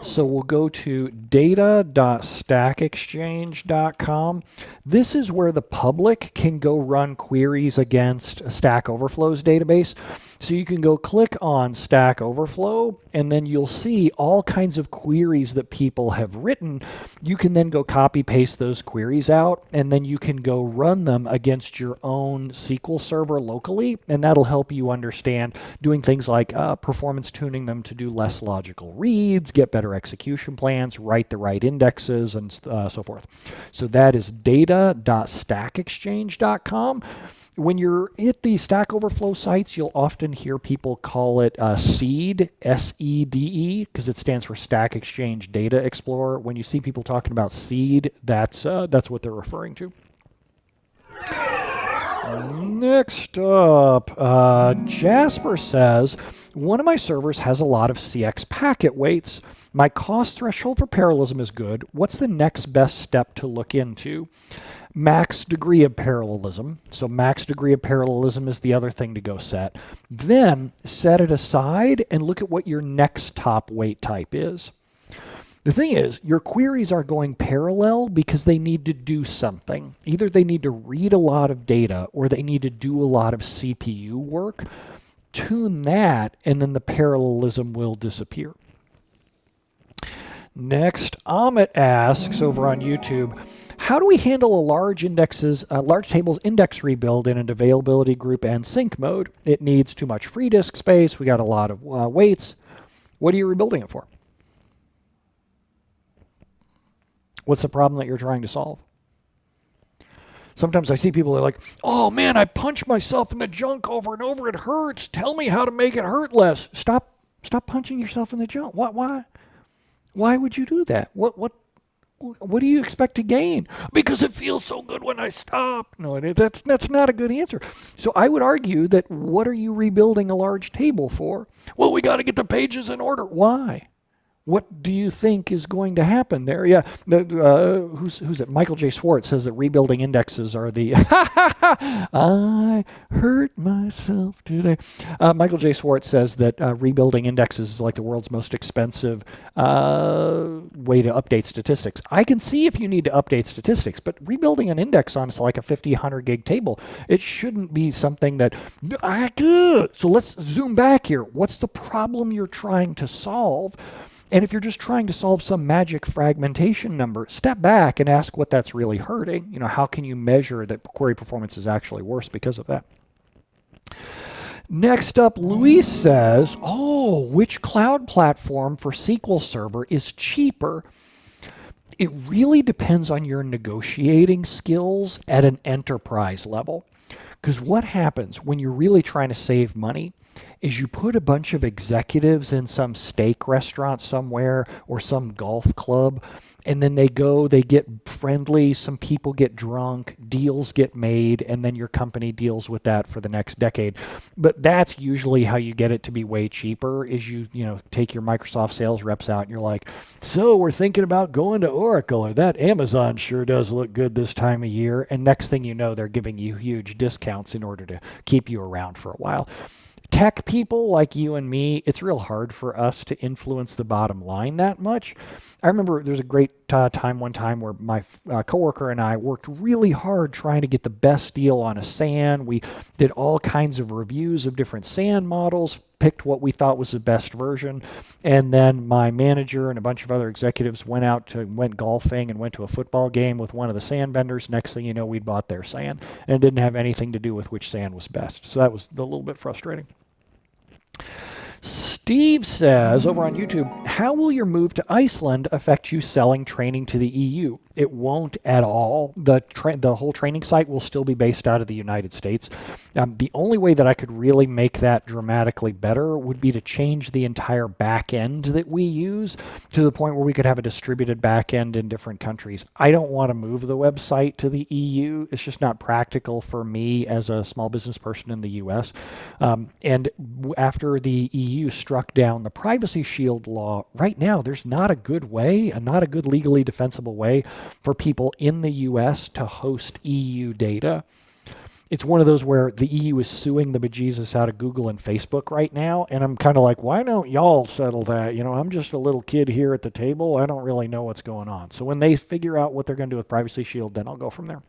So we'll go to data.stackexchange.com. This is where the public can go run queries against Stack Overflow's database. So you can go click on Stack Overflow, and then you'll see all kinds of queries that people have written. You can then go copy paste those queries out, and then you can go run them against your own SQL Server locally, and that'll help you understand doing things like performance tuning them to do less logical reads, get better execution plans, write the right indexes, and so forth. So that is data.stackexchange.com. When you're at the Stack Overflow sites, you'll often hear people call it SEED, S-E-D-E, because it stands for Stack Exchange Data Explorer. When you see people talking about SEED, that's what they're referring to. Next up, Jasper says, one of my servers has a lot of CX packet weights. My cost threshold for parallelism is good. What's the next best step to look into? Max degree of parallelism. So max degree of parallelism is the other thing to go set. Then set it aside and look at what your next top weight type is. The thing is, your queries are going parallel because they need to do something. Either they need to read a lot of data or they need to do a lot of CPU work. Tune that, and then the parallelism will disappear. Next, Amit asks over on YouTube, how do we handle a large tables index rebuild in an availability group and sync mode? It needs too much free disk space. We got a lot of weights. What are you rebuilding it for? What's the problem that you're trying to solve? Sometimes I see people that are like, oh man, I punch myself in the junk over and over. It hurts. Tell me how to make it hurt less. Stop punching yourself in the junk. Why would you do that? What do you expect to gain? Because it feels so good when I stop. No, that's not a good answer. So I would argue that what are you rebuilding a large table for? Well, we got to get the pages in order. Why? What do you think is going to happen there? Yeah, who's it? Michael J. Schwartz says that rebuilding indexes are the I hurt myself today. Michael J. Schwartz says that rebuilding indexes is like the world's most expensive way to update statistics. I can see if you need to update statistics, but rebuilding an index on like a 50, 100 gig table, it shouldn't be something that So let's zoom back here. What's the problem you're trying to solve? And if you're just trying to solve some magic fragmentation number, step back and ask what that's really hurting. You know, how can you measure that query performance is actually worse because of that? Next up, Luis says, which cloud platform for SQL Server is cheaper? It really depends on your negotiating skills at an enterprise level. Because what happens when you're really trying to save money is you put a bunch of executives in some steak restaurant somewhere or some golf club, and then they get friendly, some people get drunk, deals get made, and then your company deals with that for the next decade. But that's usually how you get it to be way cheaper, is you take your Microsoft sales reps out and you're like, so we're thinking about going to Oracle, or that Amazon sure does look good this time of year. And next thing you know, they're giving you huge discounts in order to keep you around for a while. Tech people like you and me, it's real hard for us to influence the bottom line that much. I remember there's a great time one time where my coworker and I worked really hard trying to get the best deal on a SAN. We did all kinds of reviews of different SAN models, picked what we thought was the best version, and then my manager and a bunch of other executives went golfing and went to a football game with one of the SAN vendors. Next thing you know, we'd bought their SAN, and it didn't have anything to do with which SAN was best. So that was a little bit frustrating. Steve says over on YouTube, how will your move to Iceland affect you selling training to the EU? It won't at all. The whole training site will still be based out of the United States. The only way that I could really make that dramatically better would be to change the entire back end that we use to the point where we could have a distributed back end in different countries. I don't want to move the website to the EU. It's just not practical for me as a small business person in the US. And after the EU struck down the Privacy Shield law, right now there's not a good way, not a good legally defensible way for people in the US to host EU data. It's one of those where the EU is suing the bejesus out of Google and Facebook right now, and I'm kind of like, why don't y'all settle that? I'm just a little kid here at the table. I don't really know what's going on. So when they figure out what they're going to do with Privacy Shield, then I'll go from there.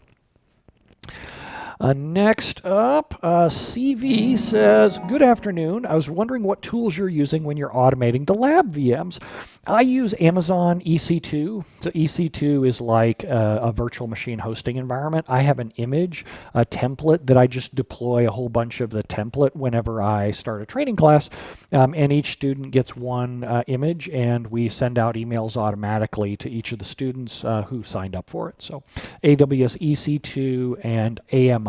Next up, CV says, good afternoon. I was wondering what tools you're using when you're automating the lab VMs. I use Amazon EC2. So EC2 is like a virtual machine hosting environment. I have an image, a template that I just deploy a whole bunch of the template whenever I start a training class. And each student gets one image, and we send out emails automatically to each of the students who signed up for it. So AWS EC2 and AMIs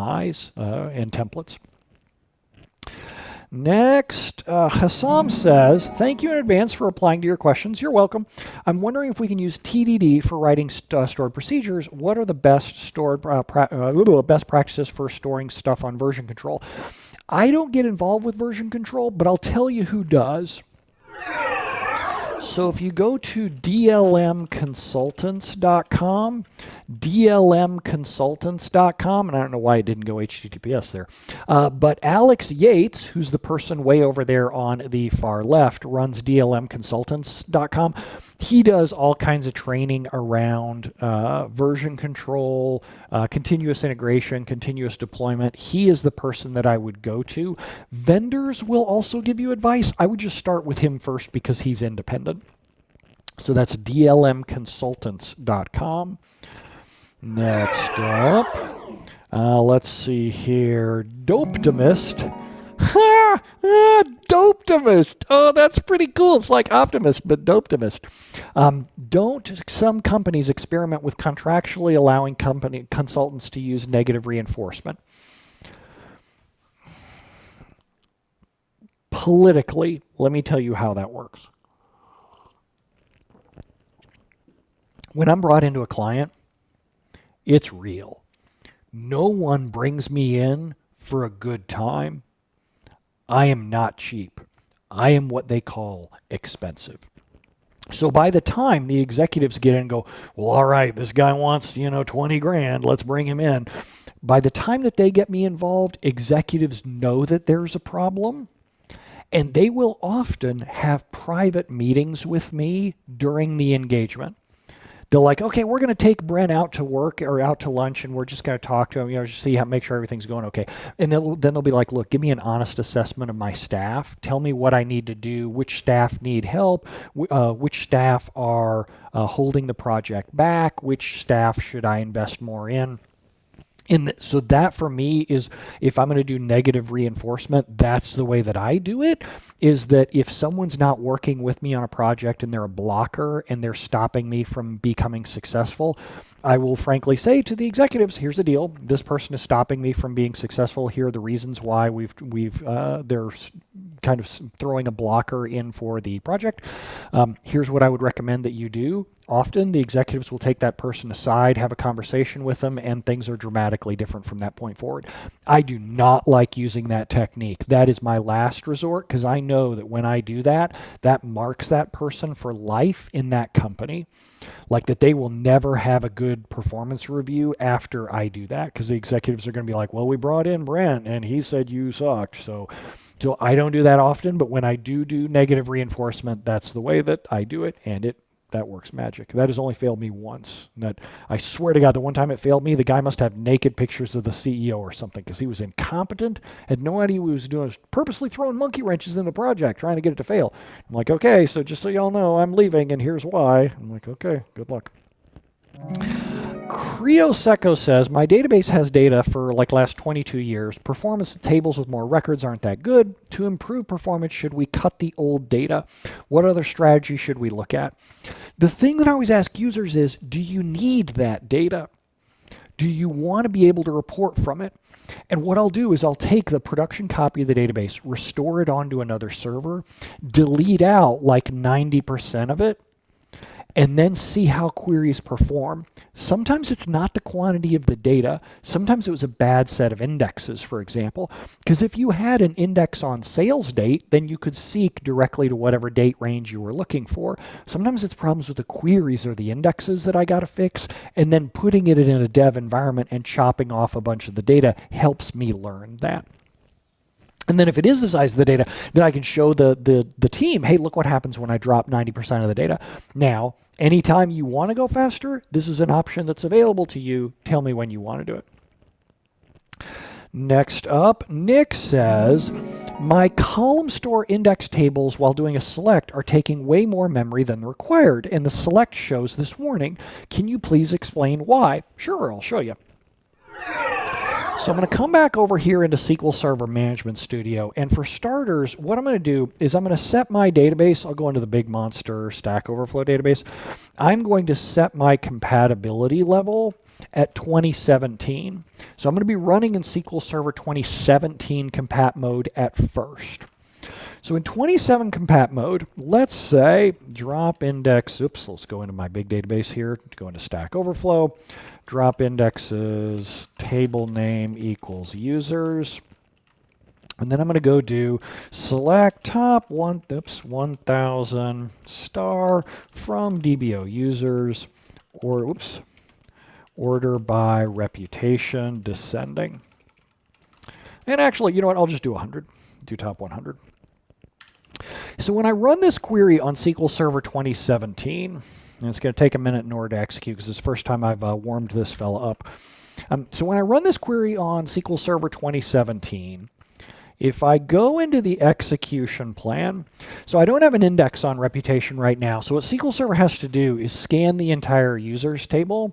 and templates. Next, Hassam says, thank you in advance for replying to your questions. You're welcome. I'm wondering if we can use TDD for writing stored procedures. What are the best best practices for storing stuff on version control? I don't get involved with version control, but I'll tell you who does. So if you go to dlmconsultants.com, dlmconsultants.com, and I don't know why it didn't go HTTPS there, but Alex Yates, who's the person way over there on the far left, runs dlmconsultants.com. He does all kinds of training around version control, continuous integration, continuous deployment. He is the person that I would go to. Vendors will also give you advice. I would just start with him first because he's independent. So that's dlmconsultants.com. Next up, let's see here, Doptimist. Doptimist. Oh, that's pretty cool. It's like Optimist, but Doptimist. Don't some companies experiment with contractually allowing consultants to use negative reinforcement? Politically, let me tell you how that works. When I'm brought into a client, it's real. No one brings me in for a good time. I am not cheap. I am what they call expensive. So by the time the executives get in and go, well, all right, this guy wants, 20 grand, let's bring him in. By the time that they get me involved, executives know that there's a problem, and they will often have private meetings with me during the engagement. They're like, okay, we're going to take Brent out to work or out to lunch, and we're just going to talk to him, just see make sure everything's going okay. And then they'll be like, look, give me an honest assessment of my staff. Tell me what I need to do, which staff need help, which staff are holding the project back, which staff should I invest more in. And so that for me is, if I'm going to do negative reinforcement, that's the way that I do it, is that if someone's not working with me on a project and they're a blocker and they're stopping me from becoming successful, I will frankly say to the executives, here's the deal. This person is stopping me from being successful. Here are the reasons why they're kind of throwing a blocker in for the project. Here's what I would recommend that you do. Often the executives will take that person aside, have a conversation with them, and things are dramatically different from that point forward. I do not like using that technique. That is my last resort, because I know that when I do that, that marks that person for life in that company. Like that they will never have a good performance review after I do that, because the executives are going to be like, well, we brought in Brent and he said you sucked. So I don't do that often, but when I do negative reinforcement, that's the way that I do it, and that works magic. That has only failed me once. That, I swear to God, the one time it failed me, the guy must have naked pictures of the CEO or something, because he was incompetent, had no idea what he was doing, was purposely throwing monkey wrenches in the project, trying to get it to fail. I'm like, okay, so just so y'all know, I'm leaving, and here's why. I'm like, okay, good luck. Crioseco says, my database has data for like last 22 years. Performance tables with more records aren't that good. To improve performance, should we cut the old data? What other strategy should we look at? The thing that I always ask users is, do you need that data? Do you want to be able to report from it? And what I'll do is I'll take the production copy of the database, restore it onto another server, delete out like 90% of it, and then see how queries perform. Sometimes it's not the quantity of the data. Sometimes it was a bad set of indexes, for example. Because if you had an index on sales date, then you could seek directly to whatever date range you were looking for. Sometimes it's problems with the queries or the indexes that I got to fix, and then putting it in a dev environment and chopping off a bunch of the data helps me learn that. And then if it is the size of the data, then I can show the team, hey, look what happens when I drop 90% of the data. Now, anytime you want to go faster, this is an option that's available to you. Tell me when you want to do it. Next up, Nick says, my Columnstore index tables while doing a select are taking way more memory than required, and the select shows this warning. Can you please explain why? Sure, I'll show you. So I'm going to come back over here into SQL Server Management Studio, and for starters, what I'm going to do is I'm going to set my database. I'll go into the big monster Stack Overflow database. I'm going to set my compatibility level at 2017. So I'm going to be running in SQL Server 2017 compat mode at first. So in 27 compat mode, let's say drop index, oops, let's go into my big database here, go into Stack Overflow, drop indexes, table name equals users, and then I'm going to go do select top 1000 star from DBO users, or oops, order by reputation descending. And actually, you know what, I'll just do 100, do top 100. So when I run this query on SQL Server 2017, and it's going to take a minute in order to execute because it's the first time I've warmed this fella up. So when I run this query on SQL Server 2017, if I go into the execution plan, so I don't have an index on reputation right now. So what SQL Server has to do is scan the entire users table.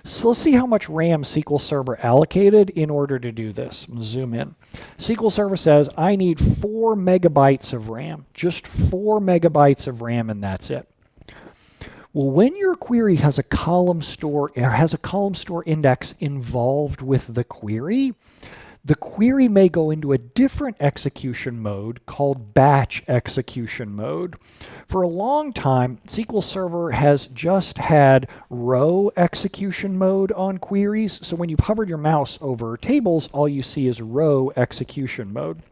So let's see how much RAM SQL Server allocated in order to do this. Zoom in. SQL Server says I need 4 megabytes of RAM, just 4 megabytes of RAM, and that's it. Well, when your query has a column store or has a column store index involved with the query may go into a different execution mode called batch execution mode. For a long time, SQL Server has just had row execution mode on queries. So when you've hovered your mouse over tables, all you see is row execution mode.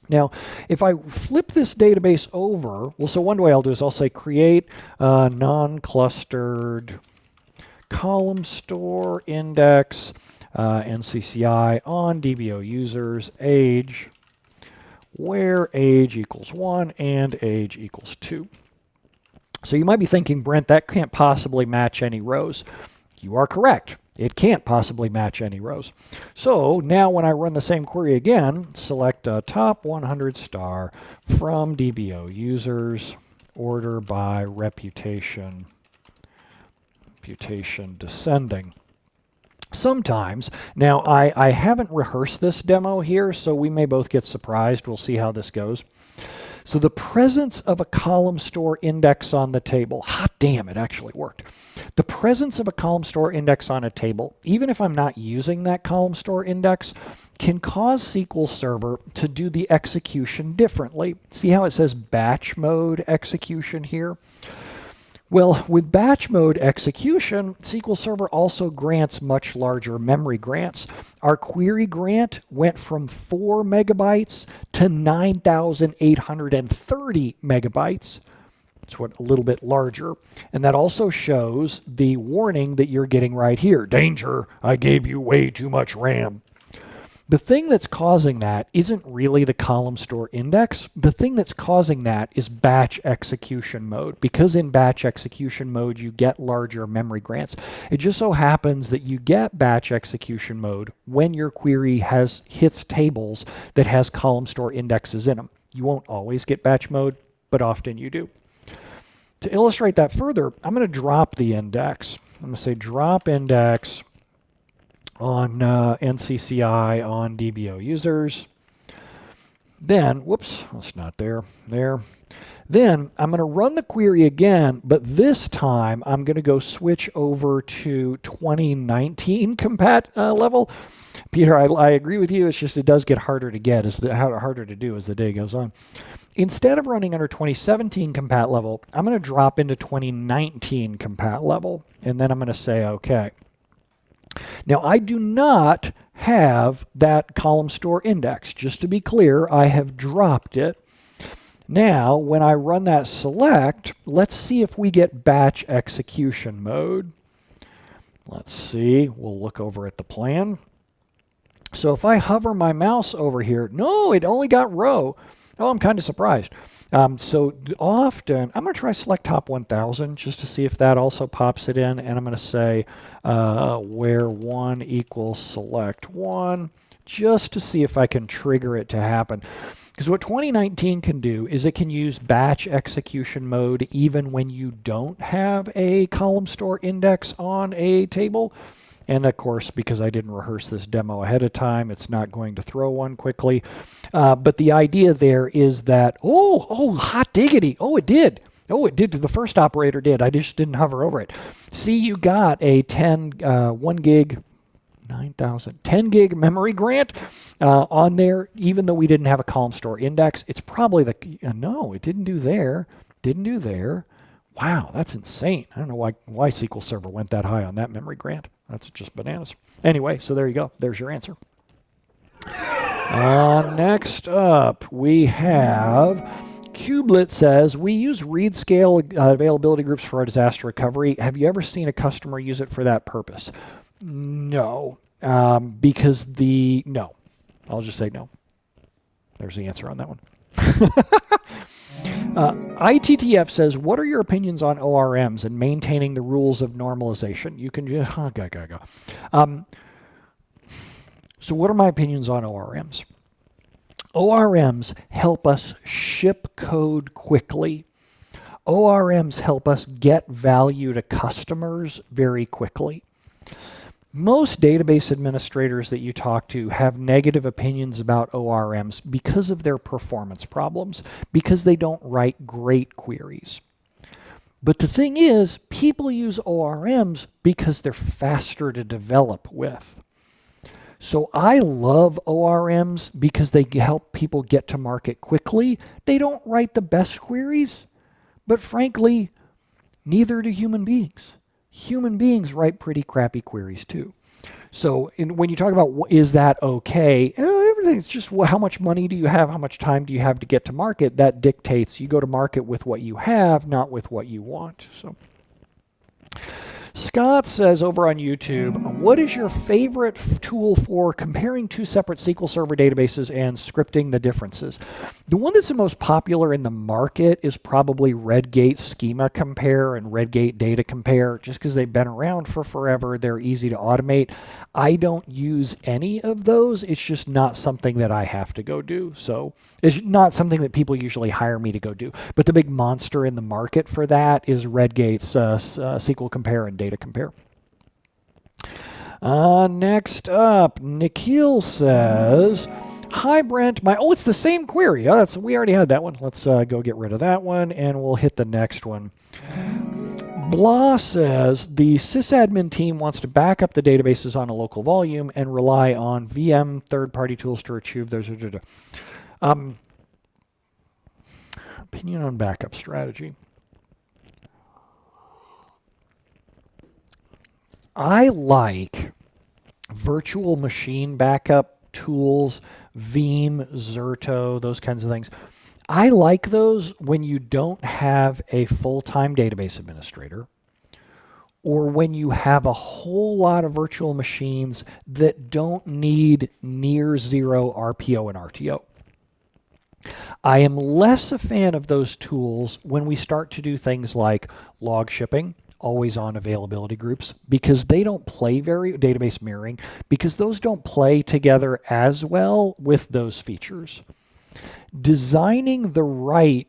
Now, if I flip this database over, well, so one way I'll do is I'll say create a non-clustered column store index NCCI on DBO users age, where age equals 1 and age equals 2. So you might be thinking, Brent, that can't possibly match any rows. You are correct. It can't possibly match any rows. So now when I run the same query again, select a top 100 star from DBO users, order by reputation descending. Sometimes. Now, I haven't rehearsed this demo here, so we may both get surprised. We'll see how this goes. So the presence of a column store index on the table, hot damn, it actually worked. The presence of a column store index on a table, even if I'm not using that column store index, can cause SQL Server to do the execution differently. See how it says batch mode execution here? Well, with batch mode execution, SQL Server also grants much larger memory grants. Our query grant went from 4 megabytes to 9,830 megabytes. It's a little bit larger. And that also shows the warning that you're getting right here. Danger, I gave you way too much RAM. The thing that's causing that isn't really the column store index. The thing that's causing that is batch execution mode. Because in batch execution mode, you get larger memory grants. It just so happens that you get batch execution mode when your query hits tables that has column store indexes in them. You won't always get batch mode, but often you do. To illustrate that further, I'm going to drop the index. I'm going to say drop index on NCCI on DBO users. Then, whoops, that's not there. Then I'm going to run the query again, but this time I'm going to go switch over to 2019 compat level. Peter, I agree with you. It's just it does get harder to get, harder to do as the day goes on. Instead of running under 2017 compat level, I'm going to drop into 2019 compat level, and then I'm going to say OK. Now, I do not have that column store index. Just to be clear, I have dropped it. Now, when I run that select, let's see if we get batch execution mode. Let's see. We'll look over at the plan. So if I hover my mouse over here, no, it only got row. Oh, I'm kind of surprised. So often, I'm going to try select top 1000 just to see if that also pops it in. And I'm going to say where 1 equals select 1, just to see if I can trigger it to happen. Because what 2019 can do is it can use batch execution mode even when you don't have a column store index on a table. And of course, because I didn't rehearse this demo ahead of time, it's not going to throw one quickly. But the idea there is that, oh, hot diggity. Oh, it did. Oh, it did. The first operator did. I just didn't hover over it. See, you got a 1 gig, 9,000, 10 gig memory grant on there, even though we didn't have a column store index. It's probably no, it didn't do there. Didn't do there. Wow, that's insane. I don't know why SQL Server went that high on that memory grant. That's just bananas. Anyway, so there you go. There's your answer. Next up, we have Kubelet says, we use read scale availability groups for our disaster recovery. Have you ever seen a customer use it for that purpose? No, because no. I'll just say no. There's the answer on that one. ITTF says, what are your opinions on ORMs and maintaining the rules of normalization? You can just, go. So what are my opinions on ORMs? ORMs help us ship code quickly. ORMs help us get value to customers very quickly. Most database administrators that you talk to have negative opinions about ORMs because of their performance problems, because they don't write great queries. But the thing is, people use ORMs because they're faster to develop with. So I love ORMs because they help people get to market quickly. They don't write the best queries, but frankly, neither do human beings. Human beings write pretty crappy queries too. So when you talk about is that okay, everything's just how much money do you have, how much time do you have to get to market, that dictates you go to market with what you have, not with what you want. So Scott says over on YouTube, what is your favorite tool for comparing two separate SQL Server databases and scripting the differences? The one that's the most popular in the market is probably Redgate Schema Compare and Redgate Data Compare, just because they've been around for forever. They're easy to automate. I don't use any of those. It's just not something that I have to go do. So it's not something that people usually hire me to go do. But the big monster in the market for that is Redgate's SQL Compare and Data Compare. Next up, Nikhil says, hi Brent, it's the same query. We already had that one. Let's go get rid of that one and we'll hit the next one. Blah says, the sysadmin team wants to back up the databases on a local volume and rely on VM third-party tools to achieve those. Opinion on backup strategy. I like virtual machine backup tools, Veeam, Zerto, those kinds of things. I like those when you don't have a full-time database administrator or when you have a whole lot of virtual machines that don't need near zero RPO and RTO. I am less a fan of those tools when we start to do things like log shipping, always on availability groups, because they don't play database mirroring, because those don't play together as well with those features. Designing the right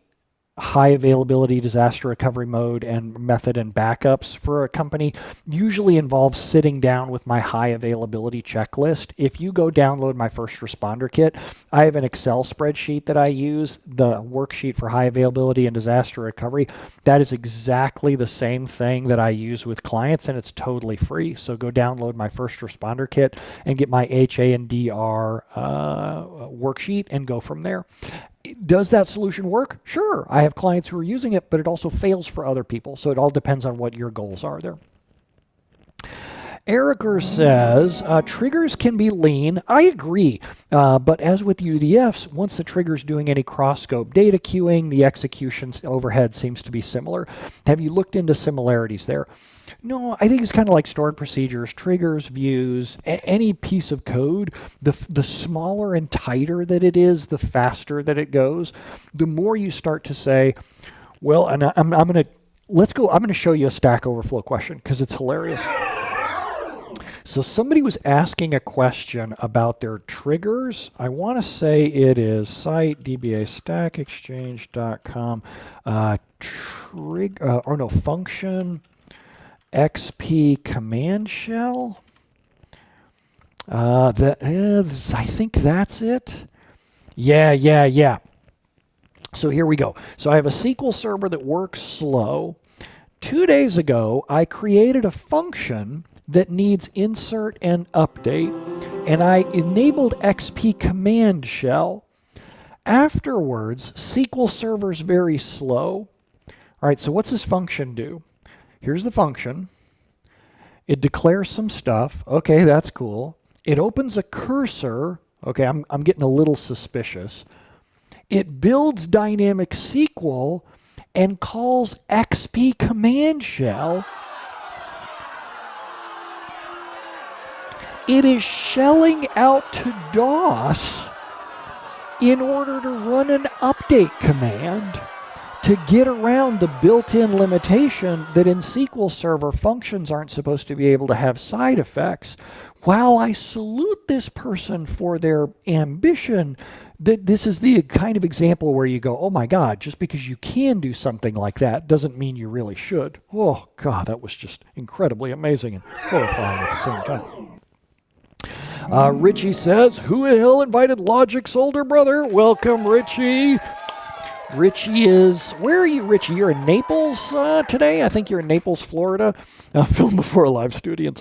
high availability disaster recovery mode and method and backups for a company usually involves sitting down with my high availability checklist. If you go download my first responder kit, I have an Excel spreadsheet that I use, the worksheet for high availability and disaster recovery. That is exactly the same thing that I use with clients, and it's totally free. So go download my first responder kit and get my HA and DR worksheet and go from there. Does that solution work? Sure. I have clients who are using it, but it also fails for other people. So it all depends on what your goals are there. Ericer says, triggers can be lean. I agree. But as with UDFs, once the trigger's doing any cross-scope data queuing, the execution overhead seems to be similar. Have you looked into similarities there? No, I think it's kind of like stored procedures, triggers, views, any piece of code. The smaller and tighter that it is, the faster that it goes. The more you start to say, well, and I'm going to show you a Stack Overflow question because it's hilarious. So somebody was asking a question about their triggers. I want to say it is site dbastackexchange.com function XP command shell. I think that's it. Yeah. So here we go. So I have a SQL Server that works slow. 2 days ago, I created a function that needs insert and update, and I enabled XP command shell. Afterwards, SQL Server's very slow. All right, so what's this function do? Here's the function. It declares some stuff. Okay, that's cool. It opens a cursor. Okay, I'm getting a little suspicious. It builds dynamic SQL and calls XP command shell. It is shelling out to DOS in order to run an update command to get around the built-in limitation that in SQL Server functions aren't supposed to be able to have side effects. While I salute this person for their ambition, this is the kind of example where you go, oh my God, just because you can do something like that doesn't mean you really should. Oh God, that was just incredibly amazing and horrifying at the same time. Richie says, who the hell invited Logic's older brother? Welcome, Richie. Richie is, where are you, Richie? You're in Naples today? I think you're in Naples, Florida. Filmed before a live studio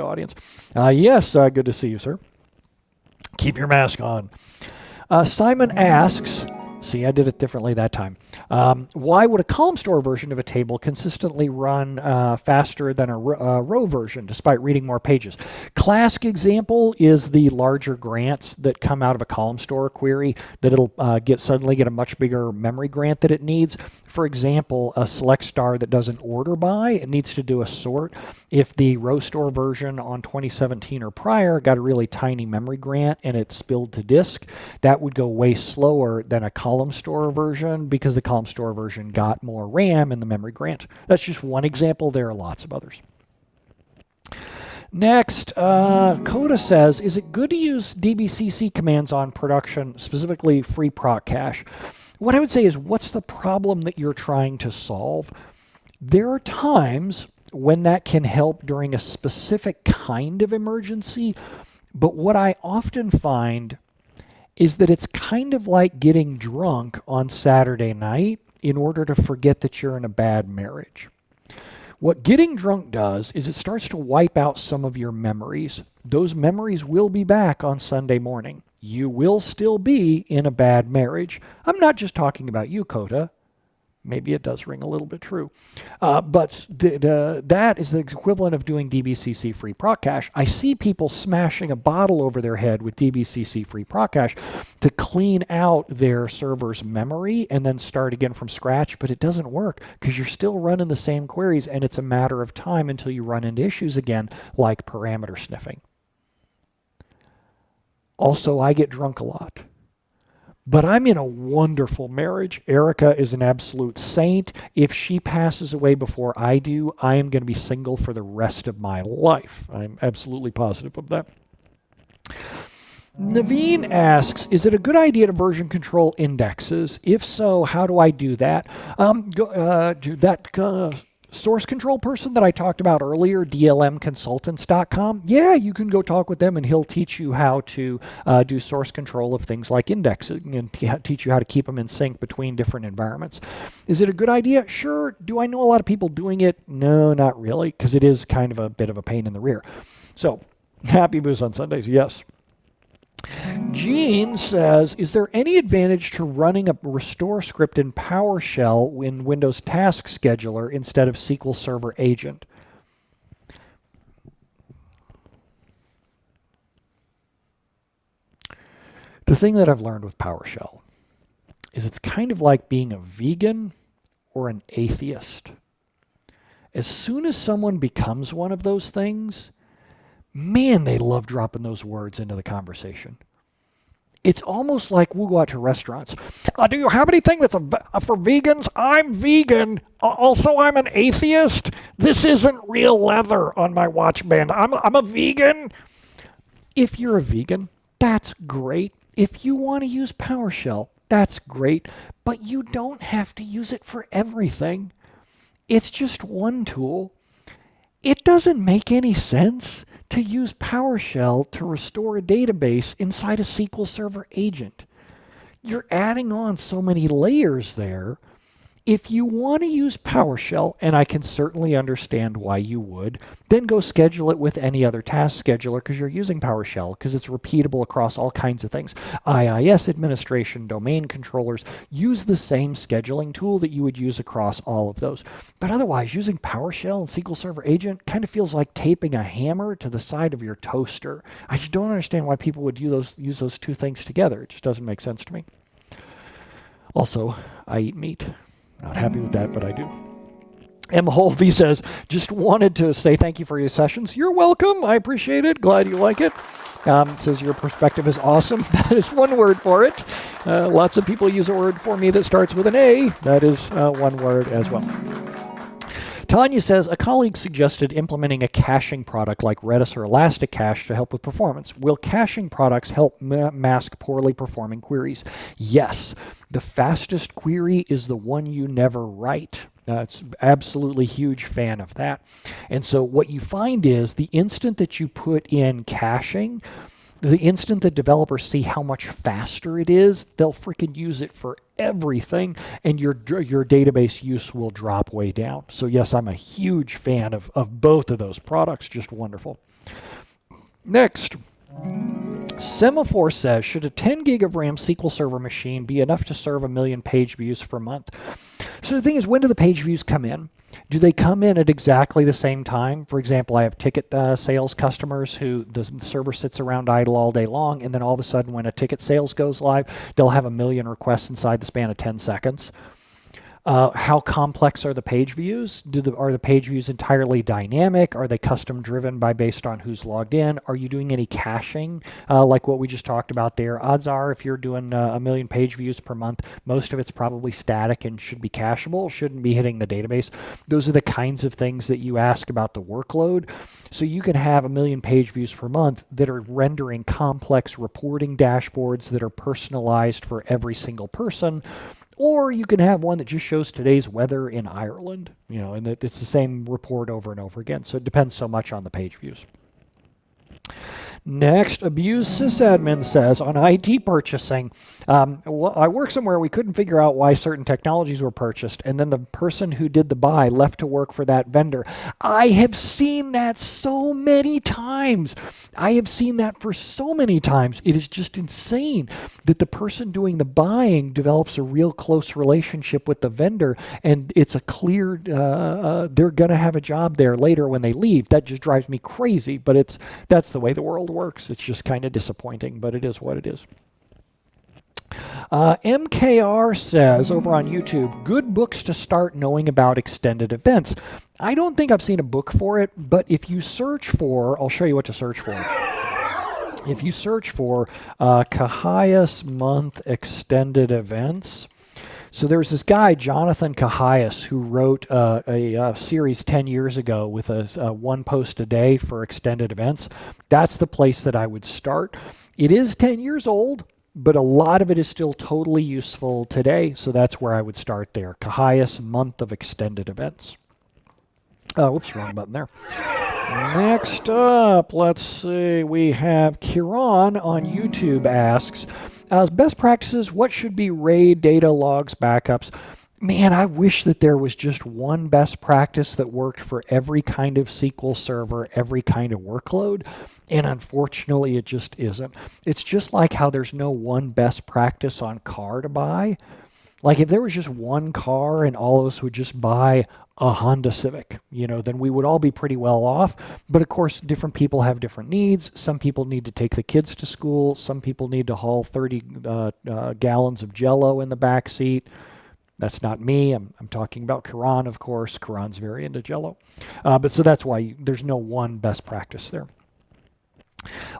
audience. Yes, good to see you, sir. Keep your mask on. Simon asks, see, I did it differently that time. Why would a Columnstore version of a table consistently run faster than a row version despite reading more pages? Classic example is the larger grants that come out of a Columnstore query that it'll suddenly get a much bigger memory grant that it needs. For example, a select star that does an order by, it needs to do a sort. If the row store version on 2017 or prior got a really tiny memory grant and it spilled to disk, that would go way slower than a Columnstore version because the Columnstore version got more RAM in the memory grant. That's just one example. There are lots of others. Next, Coda says, is it good to use dbcc commands on production, specifically free proc cache? What I would say is, what's the problem that you're trying to solve? There are times when that can help during a specific kind of emergency. But what I often find is that it's kind of like getting drunk on Saturday night in order to forget that you're in a bad marriage. What getting drunk does is it starts to wipe out some of your memories. Those memories will be back on Sunday morning. You will still be in a bad marriage. I'm not just talking about you, Coda. Maybe it does ring a little bit true. But that is the equivalent of doing DBCC free proc cache. I see people smashing a bottle over their head with DBCC free proc cache to clean out their server's memory and then start again from scratch, but it doesn't work because you're still running the same queries, and it's a matter of time until you run into issues again, like parameter sniffing. Also, I get drunk a lot. But I'm in a wonderful marriage. Erica is an absolute saint. If she passes away before I do, I am going to be single for the rest of my life. I'm absolutely positive of that. Naveen asks, is it a good idea to version control indexes? If so, how do I do that? Source control person that I talked about earlier, dlmconsultants.com, yeah, you can go talk with them and he'll teach you how to do source control of things like indexing and teach you how to keep them in sync between different environments. Is it a good idea? Sure. Do I know a lot of people doing it? No, not really, because it is kind of a bit of a pain in the rear. So, happy booze on Sundays, yes. Gene says, is there any advantage to running a restore script in PowerShell in Windows Task Scheduler instead of SQL Server Agent? The thing that I've learned with PowerShell is it's kind of like being a vegan or an atheist. As soon as someone becomes one of those things, man, they love dropping those words into the conversation. It's almost like we'll go out to restaurants. Do you have anything that's for vegans? I'm vegan. Also, I'm an atheist. This isn't real leather on my watch band. I'm a vegan. If you're a vegan, that's great. If you want to use PowerShell, that's great. But you don't have to use it for everything. It's just one tool. It doesn't make any sense to use PowerShell to restore a database inside a SQL Server agent. You're adding on so many layers there. If you want to use PowerShell, and I can certainly understand why you would, then go schedule it with any other task scheduler because you're using PowerShell because it's repeatable across all kinds of things. IIS administration, domain controllers, use the same scheduling tool that you would use across all of those. But otherwise, using PowerShell and SQL Server Agent kind of feels like taping a hammer to the side of your toaster. I just don't understand why people would use those two things together. It just doesn't make sense to me. Also, I eat meat. Not happy with that, but I do. M. Holvey says, just wanted to say thank you for your sessions. You're welcome. I appreciate it. Glad you like it. Says your perspective is awesome. That is one word for it. Lots of people use a word for me that starts with an A. That is one word as well. Tanya says, a colleague suggested implementing a caching product like Redis or Elasticache to help with performance. Will caching products help mask poorly performing queries? Yes. The fastest query is the one you never write. It's absolutely huge fan of that. And so what you find is the instant that you put in caching, the instant that developers see how much faster it is, they'll freaking use it for everything, and your database use will drop way down. So yes, I'm a huge fan of both of those products. Just wonderful. Next, Semaphore says, should a 10 gig of RAM SQL Server machine be enough to serve 1 million page views per month? So the thing is, when do the page views come in? Do they come in at exactly the same time? For example, I have ticket sales customers who the server sits around idle all day long, and then all of a sudden when a ticket sales goes live, they'll have 1 million requests inside the span of 10 seconds. How complex are the page views? Are the page views entirely dynamic? Are they custom driven based on who's logged in? Are you doing any caching like what we just talked about there? Odds are if you're doing 1 million page views per month, most of it's probably static and should be cacheable, shouldn't be hitting the database. Those are the kinds of things that you ask about the workload. So you can have 1 million page views per month that are rendering complex reporting dashboards that are personalized for every single person. Or you can have one that just shows today's weather in Ireland, and it's the same report over and over again. So it depends so much on the page views. Next, abuse sysadmin says, on IT purchasing, I work somewhere we couldn't figure out why certain technologies were purchased, and then the person who did the buy left to work for that vendor. I have seen that so many times. I have seen that for so many times. It is just insane that the person doing the buying develops a real close relationship with the vendor, and it's a clear, they're going to have a job there later when they leave. That just drives me crazy, but that's the way the world works. It's just kind of disappointing, but it is what it is. MKR says over on YouTube, good books to start knowing about extended events. I don't think I've seen a book for it, but if you search for, I'll show you what to search for. If you search for Cahias Month Extended Events, so there's this guy, Jonathan Cahias, who wrote a series 10 years ago with a one post a day for extended events. That's the place that I would start. It is 10 years old, but a lot of it is still totally useful today, so that's where I would start there. Cahias Month of Extended Events. Whoops, wrong button there. Next up, let's see, we have Kiran on YouTube asks, best practices, what should be RAID, data logs, backups? Man, I wish that there was just one best practice that worked for every kind of SQL Server, every kind of workload, and unfortunately it just isn't. It's just like how there's no one best practice on car to buy. Like if there was just one car and all of us would just buy a Honda Civic, then we would all be pretty well off. But of course, different people have different needs. Some people need to take the kids to school. Some people need to haul 30 gallons of Jell-O in the back seat. That's not me. I'm talking about Kiran, of course. Kiran's very into Jell-O. But so that's why there's no one best practice there.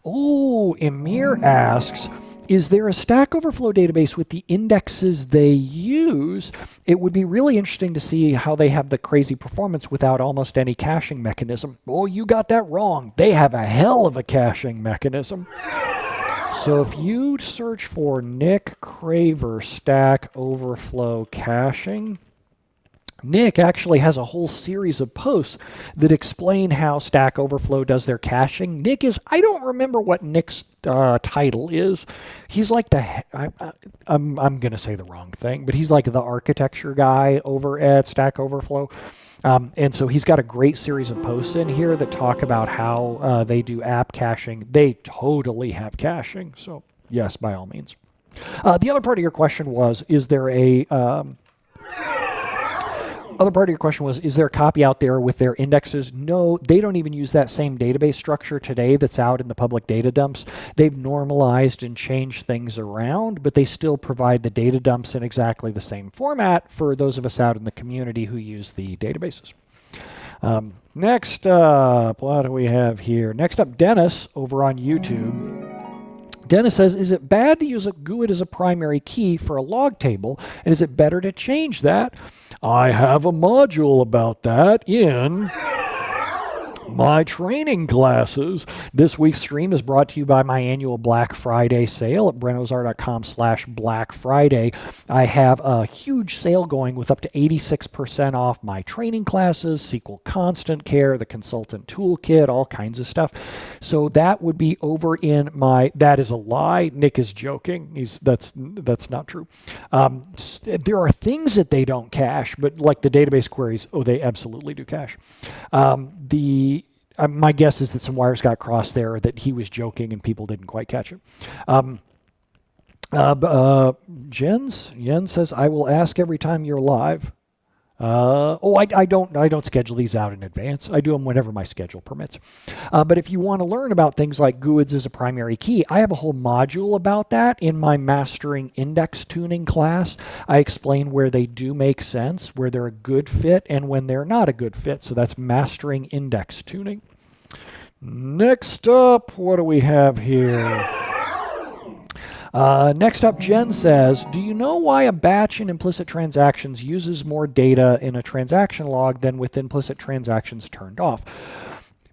Oh, Emir asks, is there a Stack Overflow database with the indexes they use? It would be really interesting to see how they have the crazy performance without almost any caching mechanism. Oh, you got that wrong. They have a hell of a caching mechanism. So if you search for Nick Craver Stack Overflow caching, Nick actually has a whole series of posts that explain how Stack Overflow does their caching. Nick is, I don't remember what Nick's title is. He's like I'm going to say the wrong thing, but he's like the architecture guy over at Stack Overflow. And so he's got a great series of posts in here that talk about how they do app caching. They totally have caching. So yes, by all means. The other part of your question was, is there a copy out there with their indexes? No, they don't even use that same database structure today that's out in the public data dumps. They've normalized and changed things around, but they still provide the data dumps in exactly the same format for those of us out in the community who use the databases. Next up, what do we have here? Next up, Dennis over on YouTube. Dennis says, is it bad to use a GUID as a primary key for a log table, and is it better to change that? I have a module about that in my training classes. This week's stream is brought to you by my annual Black Friday sale at brenozar.com/Black Friday. I have a huge sale going with up to 86% off my training classes, SQL Constant Care, the Consultant Toolkit, all kinds of stuff. So that would be over in my, that is a lie. Nick is joking. That's not true. There are things that they don't cache, but like the database queries, they absolutely do cache. My guess is that some wires got crossed there, that he was joking and people didn't quite catch it. Jen says, I will ask every time you're live. I don't schedule these out in advance. I do them whenever my schedule permits. But if you want to learn about things like GUIDs as a primary key, I have a whole module about that in my Mastering Index Tuning class. I explain where they do make sense, where they're a good fit, and when they're not a good fit. So that's Mastering Index Tuning. Next up, what do we have here? Next up, Jen says, do you know why a batch in implicit transactions uses more data in a transaction log than with implicit transactions turned off?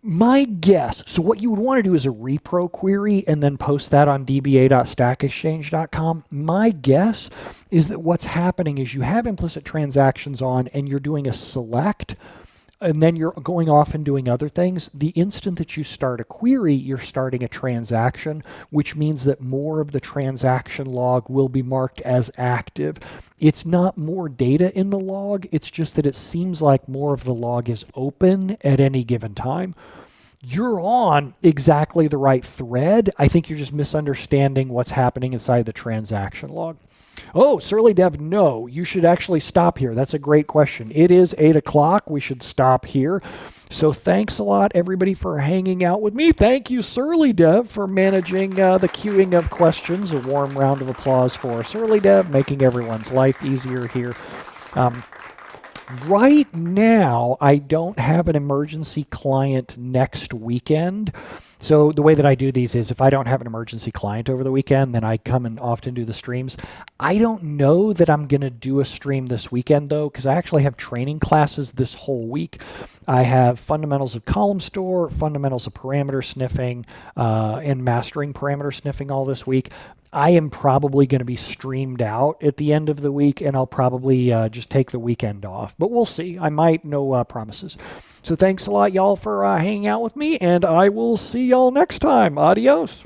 My guess, so what you would want to do is a repro query and then post that on dba.stackexchange.com. My guess is that what's happening is you have implicit transactions on and you're doing a select and then you're going off and doing other things. The instant that you start a query, you're starting a transaction, which means that more of the transaction log will be marked as active. It's not more data in the log, it's just that it seems like more of the log is open at any given time. You're on exactly the right thread. I think you're just misunderstanding what's happening inside the transaction log. Oh, Surly Dev, no, you should actually stop here. That's a great question. It is 8 o'clock. We should stop here. So thanks a lot, everybody, for hanging out with me. Thank you, Surly Dev, for managing the queuing of questions. A warm round of applause for Surly Dev, making everyone's life easier here. Right now, I don't have an emergency client next weekend. So the way that I do these is if I don't have an emergency client over the weekend, then I come and often do the streams. I don't know that I'm going to do a stream this weekend, though, because I actually have training classes this whole week. I have fundamentals of Columnstore, fundamentals of parameter sniffing, and mastering parameter sniffing all this week. I am probably going to be streamed out at the end of the week, and I'll probably just take the weekend off. But we'll see. I might. No promises. So thanks a lot, y'all, for hanging out with me, and I will see y'all next time. Adios.